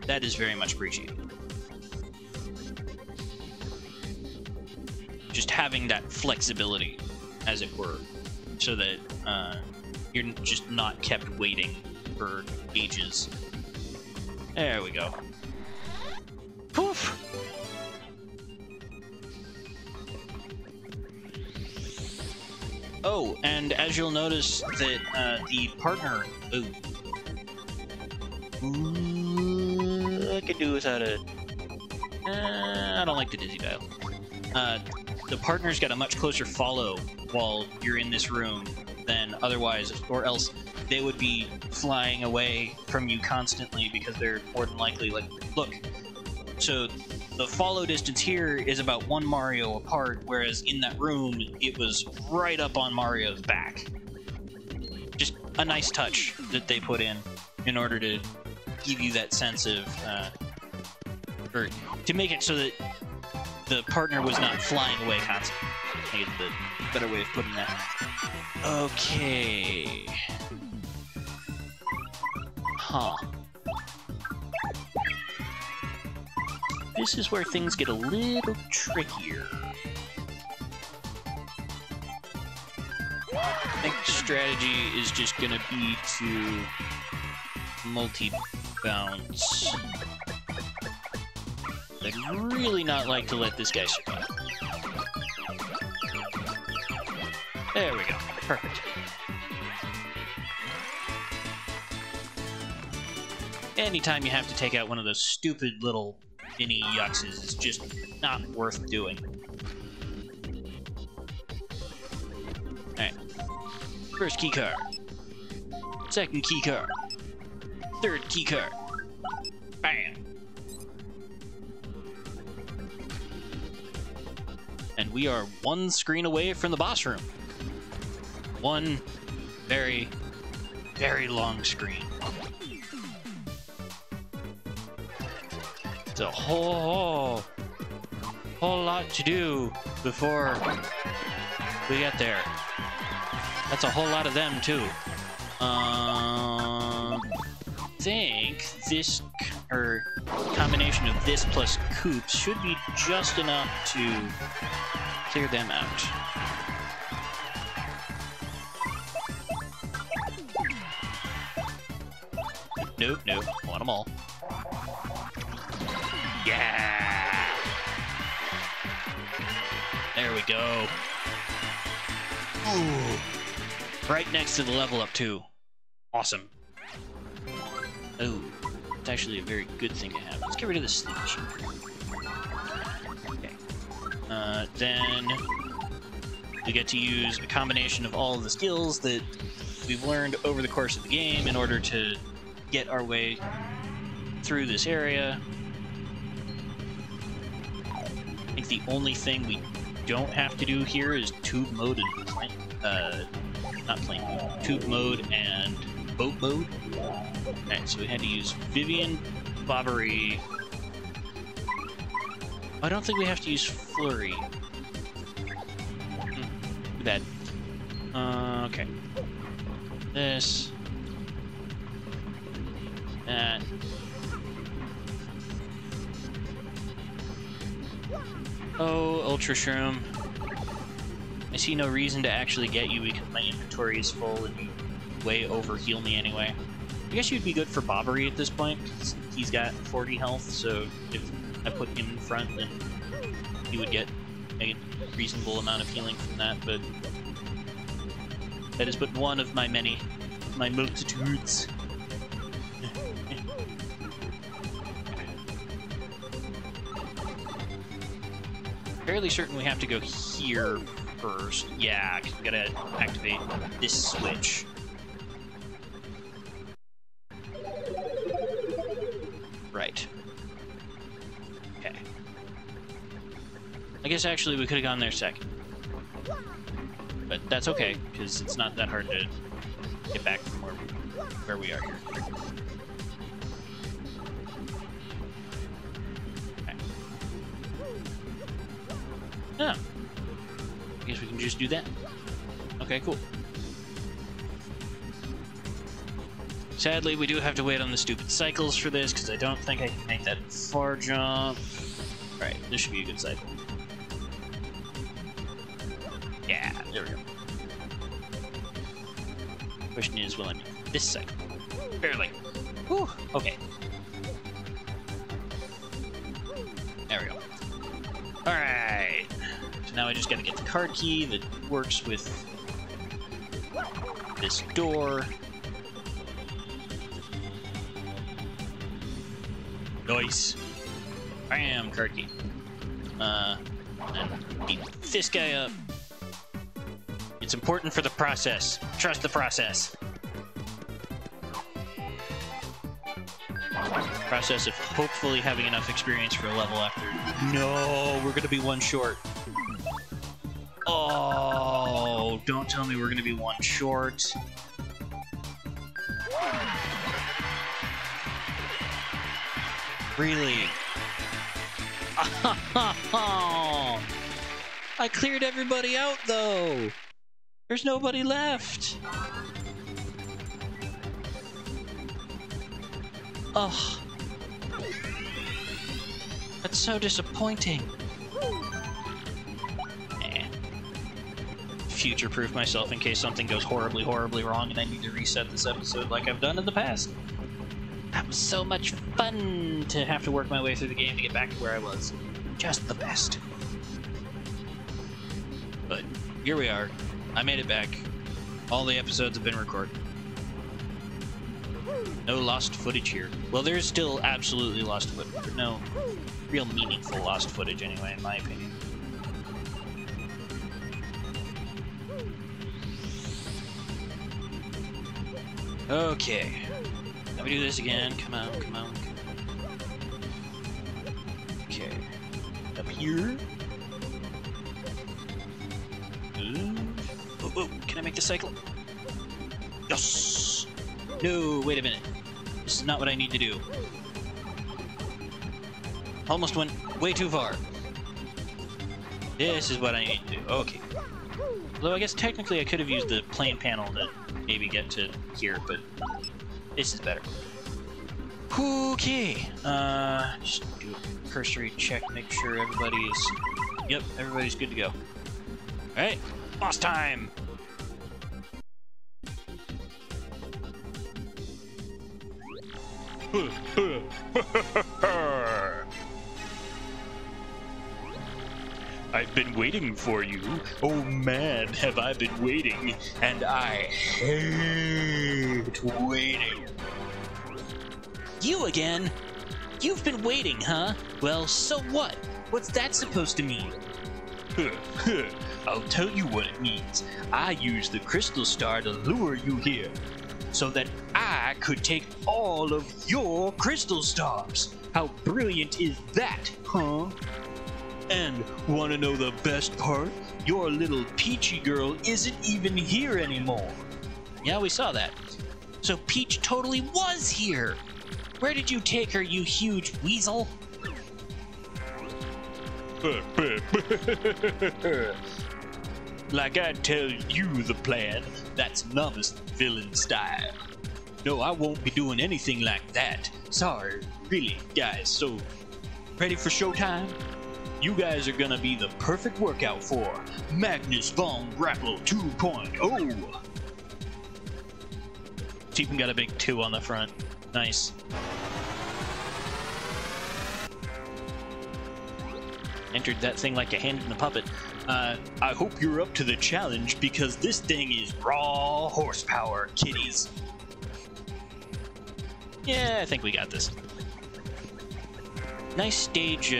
That is very much appreciated. Just having that flexibility, as it were, so that you're just not kept waiting for ages. There we go. Poof! Oh, and as you'll notice that the partner... I could do without a... I don't like the dizzy dial. The partner's got a much closer follow while you're in this room than otherwise, or else they would be flying away from you constantly because they're more than likely like, look, so the follow distance here is about 1 Mario apart, whereas in that room, it was right up on Mario's back. Just a nice touch that they put in order to give you that sense of, or to make it so that the partner was not flying away constantly. I think it's the better way of putting that. Okay. Huh. This is where things get a little trickier. I think the strategy is just gonna be to multi-bounce. I'd really not like to let this guy survive. There we go. Perfect. Anytime you have to take out one of those stupid little mini yuxes, is just not worth doing. Alright. First key card. Second key card. Third key card. Bam! And we are one screen away from the boss room. One very, very long screen. It's a whole lot to do before we get there. That's a whole lot of them too. I think this combination of this plus coops should be just enough to clear them out. Nope, nope, I want them all. Yeah! There we go. Ooh. Right next to the level up too. Awesome. Oh, it's actually a very good thing to have. Let's get rid of the snitch. Okay. Then we get to use a combination of all of the skills that we've learned over the course of the game in order to get our way through this area. I think the only thing we don't have to do here is tube mode and not plane mode, tube mode and boat mode. Alright, so we had to use Vivian, Bobbery. I don't think we have to use Flurry. Too bad. Okay. This. That. Oh, Ultra Shroom. I see no reason to actually get you because my inventory is full and you way over heal me anyway. I guess you'd be good for Bobbery at this point, because he's got 40 health, so if I put him in front, then he would get a reasonable amount of healing from that, but that is but one of my multitudes. Fairly certain we have to go here first. Yeah, because we gotta activate this switch. Right. Okay. I guess actually we could have gone there second. But that's okay, because it's not that hard to get back from where we are here. Okay. Oh. I guess we can just do that. Okay, cool. Sadly, we do have to wait on the stupid cycles for this, because I don't think I can make that far jump. Alright, this should be a good cycle. Yeah, there we go. Question is, will I make this cycle? Barely. Whew, okay. There we go. Alright. So now I just gotta get the card key that works with this door. Nice. Bam, card key. And beat this guy up. It's important for the process. Trust the process. Process of hopefully having enough experience for a level after. No, we're gonna be one short. Oh, don't tell me we're gonna be one short. Really? I cleared everybody out, though. There's nobody left. Oh. That's so disappointing. Future-proof myself in case something goes horribly, horribly wrong and I need to reset this episode like I've done in the past. That was so much fun to have to work my way through the game to get back to where I was. Just the best. But here we are. I made it back. All the episodes have been recorded. No lost footage here. Well, there's still absolutely lost footage, but no real meaningful lost footage anyway, in my opinion. Okay. Let me do this again. Come on, come on. Okay. Up here. cycle. Yes! No, wait a minute. This is not what I need to do. Almost went way too far. This is what I need to do. Okay. Although I guess technically I could have used the plane panel to maybe get to here, but this is better. Okay. Just do a cursory check, make sure everybody is... Yep, everybody's good to go. Alright, boss time! I've been waiting for you. Oh man, have I been waiting, and I hate waiting. You again? You've been waiting, huh? Well, so what? What's that supposed to mean? I'll tell you what it means. I used the crystal star to lure you here, so that I could take all of your crystal stars. How brilliant is that, huh? And wanna know the best part? Your little Peachy girl isn't even here anymore. Yeah, we saw that. So Peach totally was here. Where did you take her, you huge weasel? Like I tell you the plan, that's novice villain style. No, I won't be doing anything like that. Sorry, really, guys. So, ready for showtime? You guys are gonna be the perfect workout for Magnus Von Grapple 2.0. It's even got a big 2 on the front. Nice. Entered that thing like a hand in the puppet. I hope you're up to the challenge because this thing is raw horsepower, kiddies. Yeah, I think we got this. Nice stage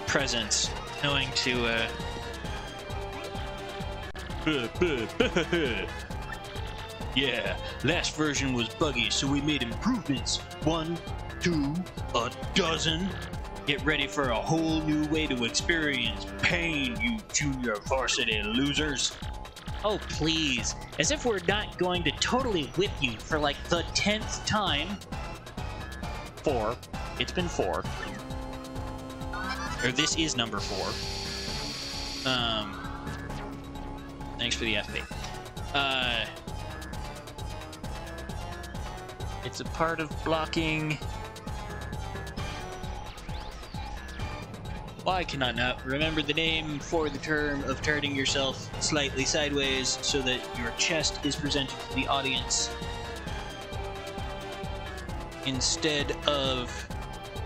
presence, knowing to yeah, last version was buggy, so we made improvements. 1, 2, a dozen. Get ready for a whole new way to experience pain, you junior varsity losers. Oh, please. As if we're not going to totally whip you for like the 10th time. 4. It's been 4. Or this is number 4. Thanks for the FB. It's a part of blocking. Why can I not remember the name for the term of turning yourself slightly sideways so that your chest is presented to the audience instead of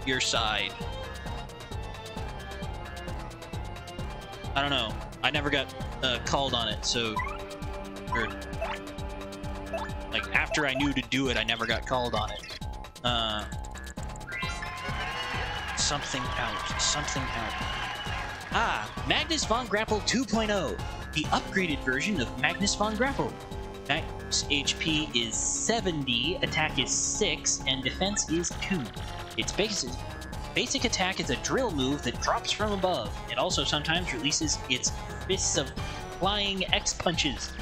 your side? I don't know. I never got called on it, so... Or, like, after I knew to do it, I never got called on it. Something out. Something out. Ah, Magnus Von Grapple 2.0, the upgraded version of Magnus Von Grapple. Max HP is 70, attack is 6, and defense is 2. Its basic attack is a drill move that drops from above. It also sometimes releases its fists of flying X-punches.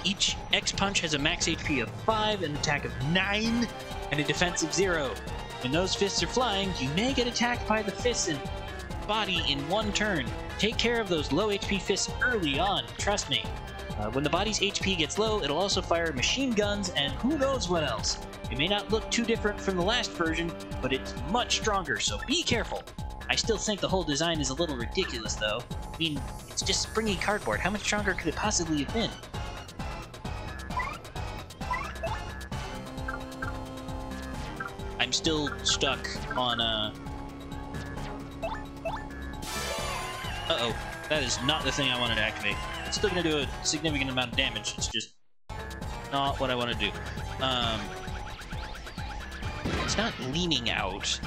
Each X-punch has a max HP of 5, an attack of 9, and a defense of 0. When those fists are flying, you may get attacked by the fists and body in one turn. Take care of those low HP fists early on, trust me. When the body's HP gets low, it'll also fire machine guns and who knows what else. It may not look too different from the last version, but it's much stronger, so be careful. I still think the whole design is a little ridiculous, though. I mean, it's just springy cardboard. How much stronger could it possibly have been? I'm still stuck on, Uh-oh. That is not the thing I wanted to activate. It's still going to do a significant amount of damage. It's just not what I want to do. It's not leaning out.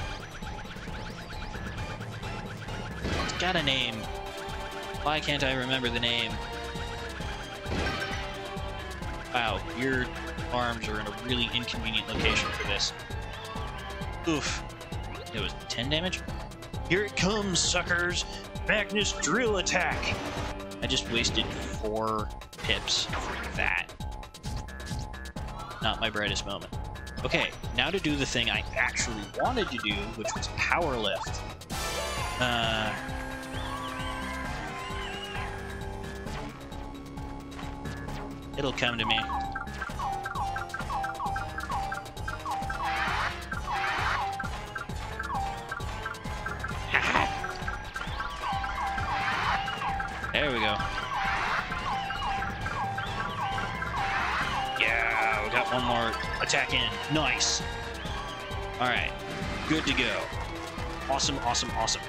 It's got a name. Why can't I remember the name? Wow, your arms are in a really inconvenient location for this. Oof. It was 10 damage? Here it comes, suckers! Magnus Drill Attack! I just wasted 4 pips for that. Not my brightest moment. Okay, now to do the thing I actually wanted to do, which was power lift. It'll come to me. There we go. Yeah, we got one more attack in. Nice. All right, good to go. Awesome, awesome, awesome.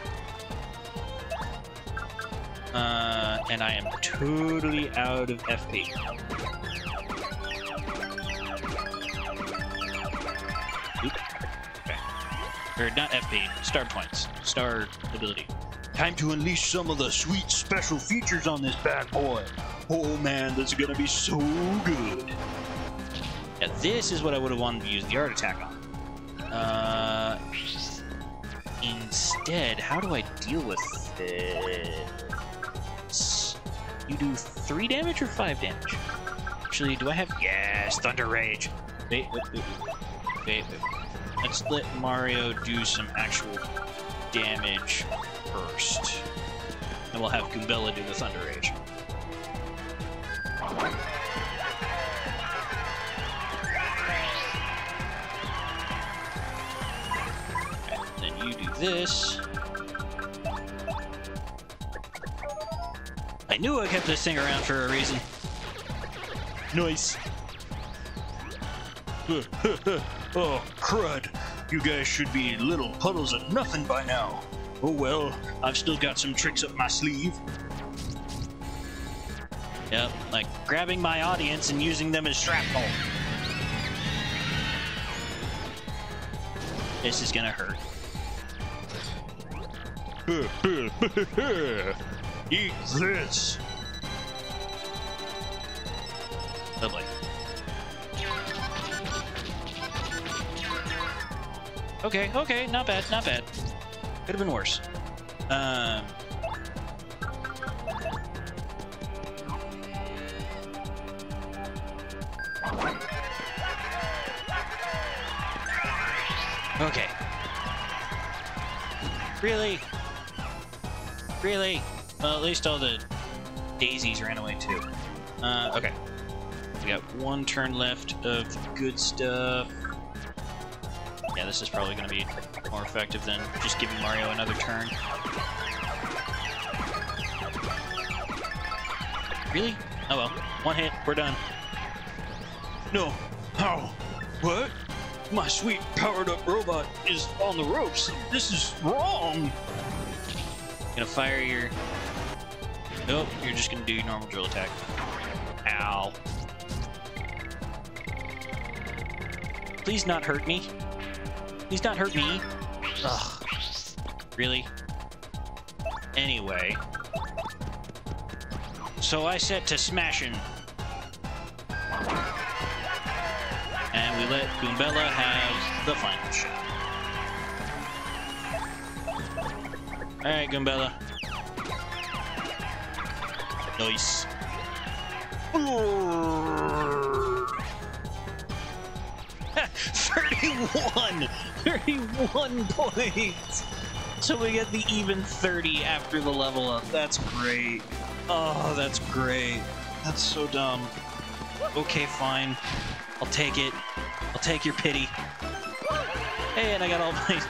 And I am totally out of FP. Oop. Okay. Or not FP, star points. Star ability. Time to unleash some of the sweet special features on this bad boy. Oh man, this is gonna be so good. Now this is what I would have wanted to use the art attack on. Instead, how do I deal with this? You do 3 damage or 5 damage? Actually, do I have... Yes, Thunder Rage. Wait. Let's let Mario do some actual damage first. And we'll have Goombella do the Thunder Rage. Okay, then you do this. I knew I kept this thing around for a reason. Nice. Oh, crud. You guys should be little puddles of nothing by now. Oh well, I've still got some tricks up my sleeve. Yep, like grabbing my audience and using them as shrapnel. This is gonna hurt. Eat this! Lovely. Okay, not bad, not bad. Could have been worse. Okay. Really? Really? Well, at least all the daisies ran away too. Okay. We got 1 turn left of the good stuff. Yeah, this is probably going to be more effective than just giving Mario another turn. Really? Oh well. 1 hit, we're done. No. How? What? My sweet powered-up robot is on the ropes. This is wrong. Gonna fire your... Nope, you're just gonna do your normal drill attack. Ow. Please not hurt me. Please not hurt me. Ugh. Really? Anyway. So I set to smashing. And we let Goombella have the final shot. Alright, Goombella. Nice. 31! 31 points! So we get the even 30 after the level up. That's great. Oh, that's great. That's so dumb. Okay, fine. I'll take it. I'll take your pity. Hey, and I got all my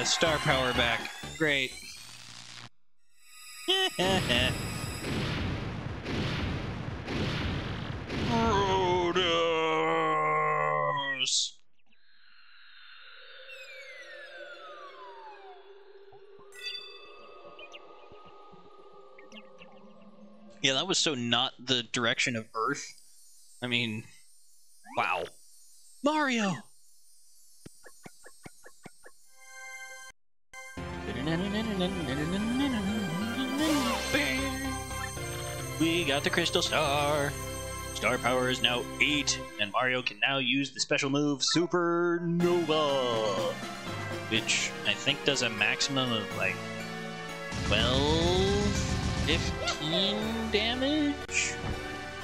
star power back. Great. Roaders. Yeah, that was so not the direction of Earth. I mean, wow. Mario! We got the Crystal Star. Star power is now 8, and Mario can now use the special move Supernova, which I think does a maximum of like 12 15 damage,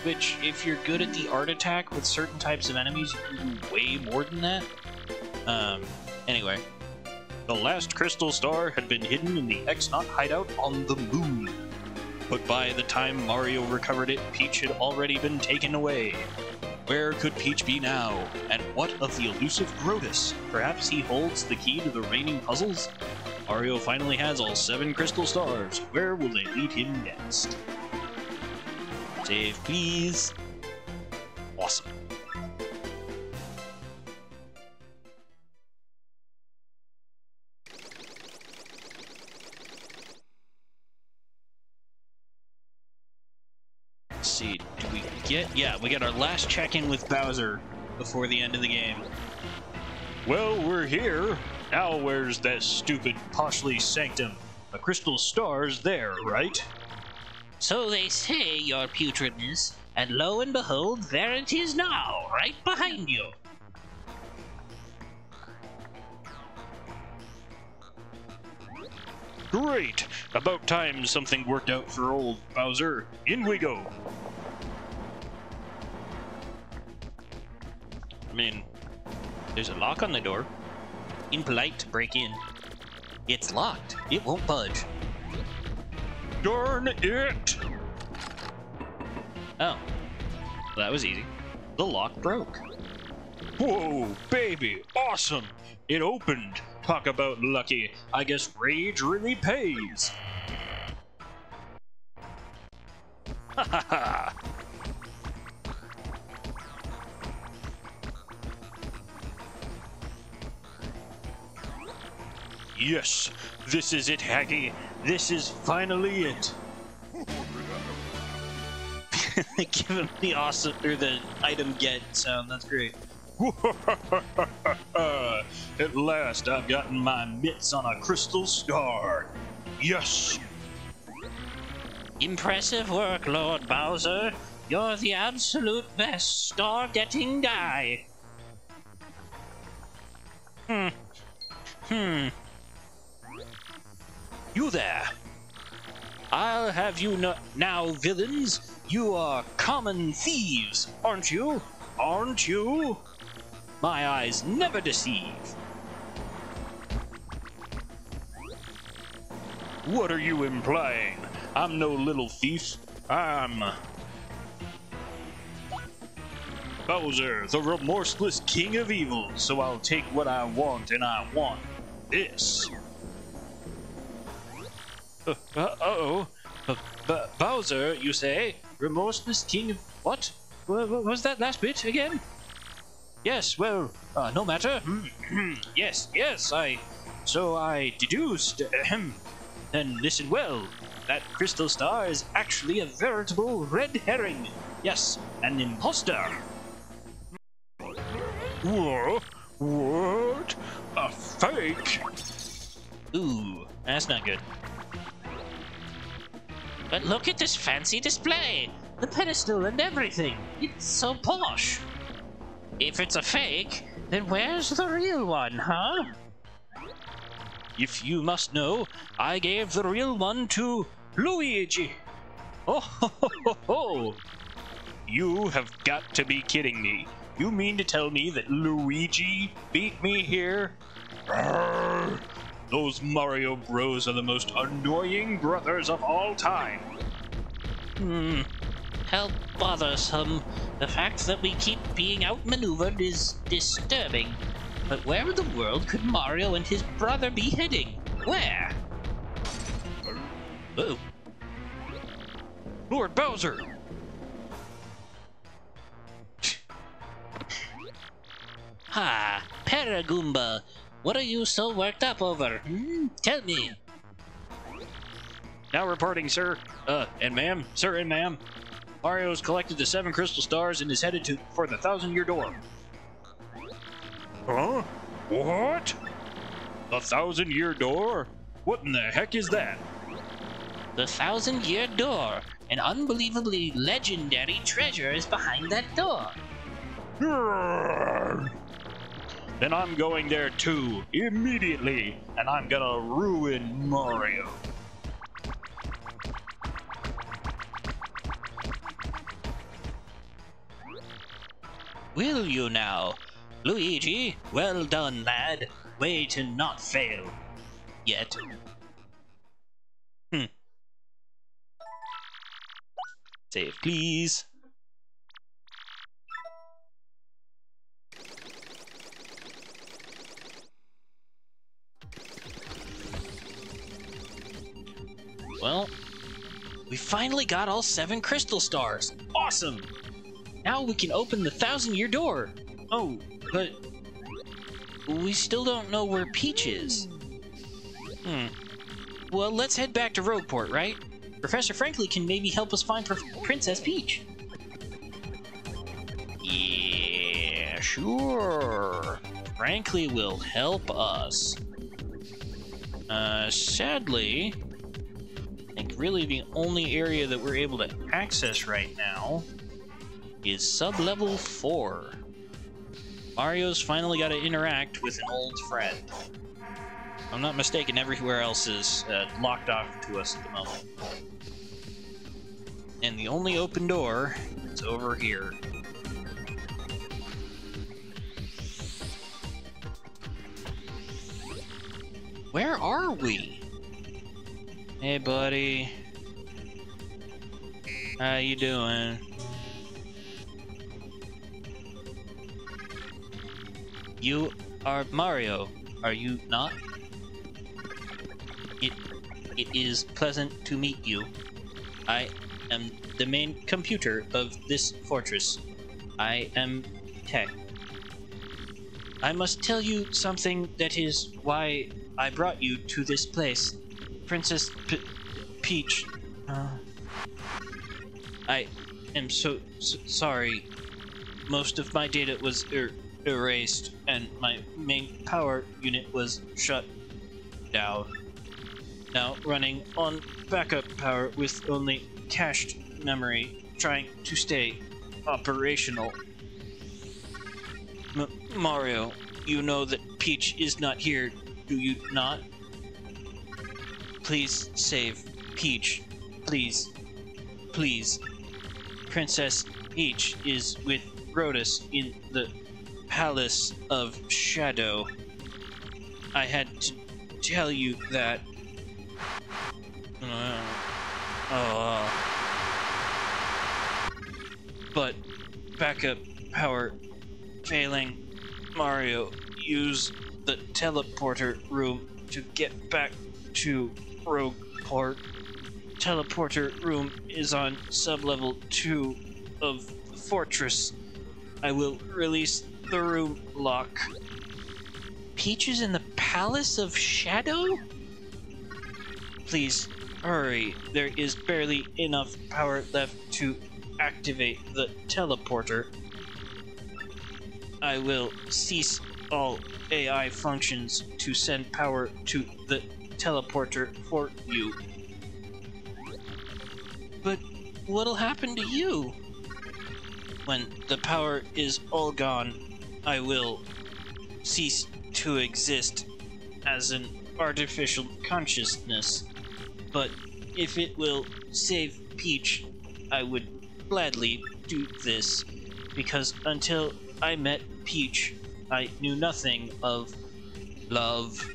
which if you're good at the art attack with certain types of enemies, you can do way more than that. Anyway. The last crystal star had been hidden in the X-naut hideout on the moon. But by the time Mario recovered it, Peach had already been taken away. Where could Peach be now? And what of the elusive Grotus? Perhaps he holds the key to the remaining puzzles? Mario finally has all 7 crystal stars. Where will they lead him next? Save, please. Awesome. Let's see, do we get... Yeah, we got our last check-in with Bowser before the end of the game. Well, we're here. Now where's that stupid Poshly Sanctum? The crystal star's there, right? So they say, your putridness, and lo and behold, there it is now, right behind you. Great! About time something worked out for old Bowser. In we go! I mean, there's a lock on the door. Impolite to break in. It's locked. It won't budge. Darn it! Oh. That was easy. The lock broke. Whoa, baby! Awesome! It opened! Talk about lucky. I guess rage really pays. Ha ha ha! Yes, this is it, Haggy. This is finally it. Give him the awesome or the item get sound. That's great. At last, I've gotten my mitts on a crystal star. Yes. Impressive work, Lord Bowser. You're the absolute best star-getting guy. You there. I'll have you now, villains. You are common thieves, aren't you? Aren't you? My eyes never deceive. What are you implying? I'm no little thief. I'm Bowser, the remorseless king of evil, so I'll take what I want, and I want this. Bowser, you say? Remorseless king of... What? What was that last bit again? Yes, well, no matter. yes, So I deduced... Then listen well. That crystal star is actually a veritable red herring. Yes, an imposter. What? A fake? Ooh, that's not good. But look at this fancy display. The pedestal and everything. It's so posh. If it's a fake, then where's the real one, huh? If you must know, I gave the real one to Luigi. Oh ho ho ho ho! You have got to be kidding me. You mean to tell me that Luigi beat me here? Arrgh. Those Mario Bros are the most annoying brothers of all time. How bothersome. The fact that we keep being outmaneuvered is disturbing. But where in the world could Mario and his brother be heading? Where? Uh-oh. Lord Bowser! Ha! Paragoomba! What are you so worked up over? Tell me. Now reporting, sir. And ma'am. Sir and ma'am. Mario's collected the 7 crystal stars and is headed for the 1,000-year door. Huh? What? The 1,000-year door? What in the heck is that? The 1,000-year door. An unbelievably legendary treasure is behind that door. Then I'm going there too, immediately, and I'm gonna ruin Mario. Will you now? Luigi, well done, lad. Way to not fail. Yet. Save, please. Well, we finally got all 7 crystal stars. Awesome! Now we can open the 1,000-year door. Oh, but we still don't know where Peach is. Well, let's head back to Rogueport, right? Professor Franklin can maybe help us find Princess Peach. Yeah, sure. Franklin will help us. Sadly, I think really the only area that we're able to access right now is sub-level 4. Mario's finally got to interact with an old friend. If I'm not mistaken, everywhere else is locked off to us at the moment. And the only open door is over here. Where are we? Hey, buddy. How you doing? You are Mario, are you not? It is pleasant to meet you. I am the main computer of this fortress. I am Tech. I must tell you something that is why I brought you to this place. Princess Peach. I am so sorry. Most of my data was erased, and my main power unit was shut down. Now running on backup power with only cached memory, trying to stay operational. Mario, you know that Peach is not here, do you not? Please save Peach. Please. Please. Princess Peach is with Rhodas in the Palace of Shadow. I had to tell you that. But backup power failing. Mario, use the teleporter room to get back to Rogueport. Teleporter room is on sub-level 2 of the fortress. I will release the room lock. Peach is in the Palace of Shadow? Please, hurry. There is barely enough power left to activate the teleporter. I will cease all AI functions to send power to the teleporter for you. But what'll happen to you? When the power is all gone, I will cease to exist as an artificial consciousness. But if it will save Peach, I would gladly do this, because until I met Peach, I knew nothing of love.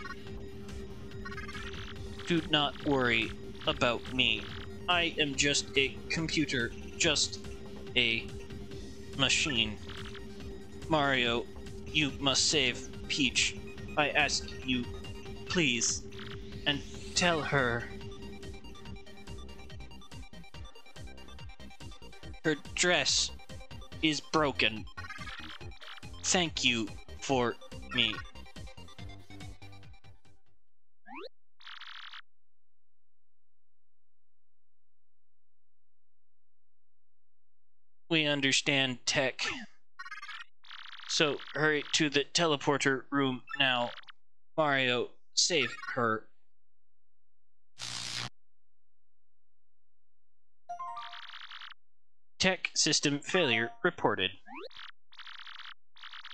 Do not worry about me. I am just a computer, just a machine. Mario, you must save Peach. I ask you, please, and tell her. Her dress is broken. Thank you for me. We understand, Tech. So hurry to the teleporter room now. Mario, save her. Tech system failure reported.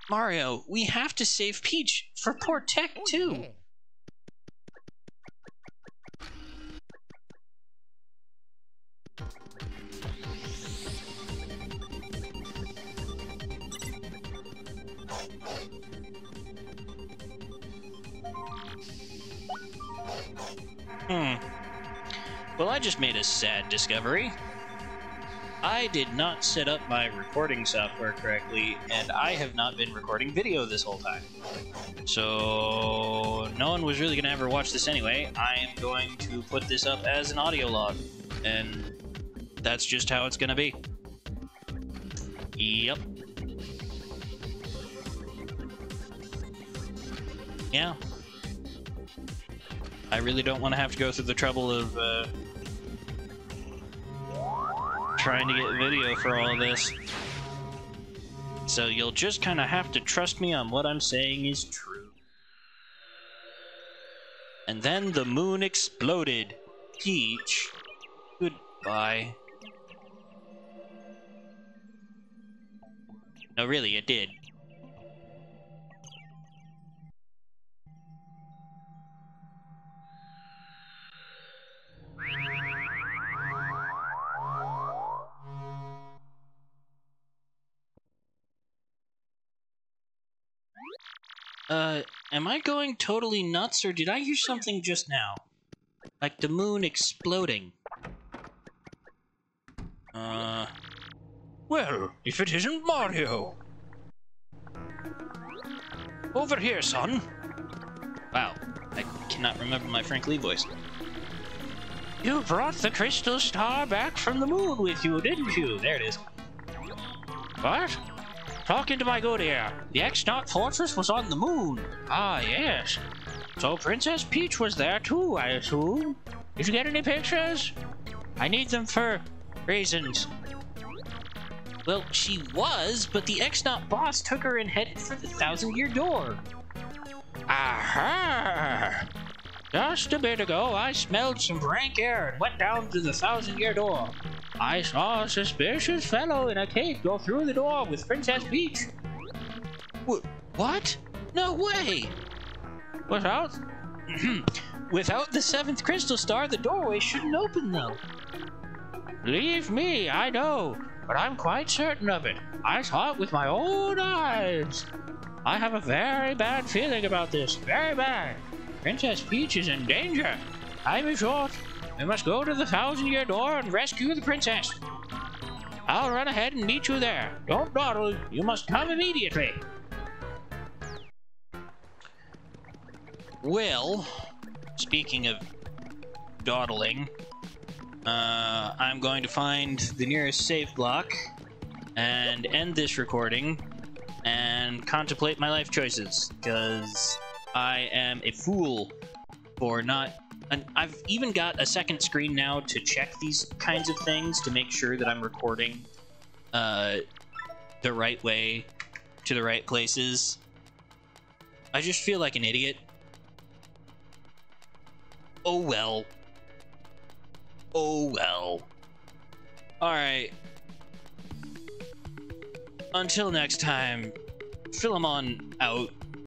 Mario, we have to save Peach for poor Tech too. Well, I just made a sad discovery. I did not set up my recording software correctly, and I have not been recording video this whole time. So no one was really going to ever watch this anyway. I am going to put this up as an audio log, and that's just how it's going to be. Yep. Yeah. I really don't want to have to go through the trouble of trying to get video for all of this. So you'll just kind of have to trust me on what I'm saying is true. And then the moon exploded. Peach, goodbye. No, really, it did. Am I going totally nuts, or did I hear something just now? Like the moon exploding. Well, if it isn't Mario! Over here, son! Wow, I cannot remember my Frank Lee voice. You brought the crystal star back from the moon with you, didn't you? There it is. What? Talking to my good ear. The X-nauts fortress was on the moon. Ah, yes. So Princess Peach was there too, I assume. Did you get any pictures? I need them for reasons. Well, she was, but the X-naut boss took her and headed for the 1,000-year door. Aha! Just a bit ago, I smelled some rank air and went down to the 1,000-year door. I saw a suspicious fellow in a cape go through the door with Princess Peach. What? No way! Without the 7th crystal star, the doorway shouldn't open, though. Believe me, I know, but I'm quite certain of it. I saw it with my own eyes. I have a very bad feeling about this. Very bad. Princess Peach is in danger. Time is short. We must go to the 1,000-year door and rescue the princess. I'll run ahead and meet you there. Don't dawdle. You must come immediately. Well, speaking of dawdling, I'm going to find the nearest save block and end this recording and contemplate my life choices, because I am a fool for not... And I've even got a second screen now to check these kinds of things to make sure that I'm recording the right way to the right places. I just feel like an idiot. Oh well. Oh well. Alright. Until next time, Philemon out.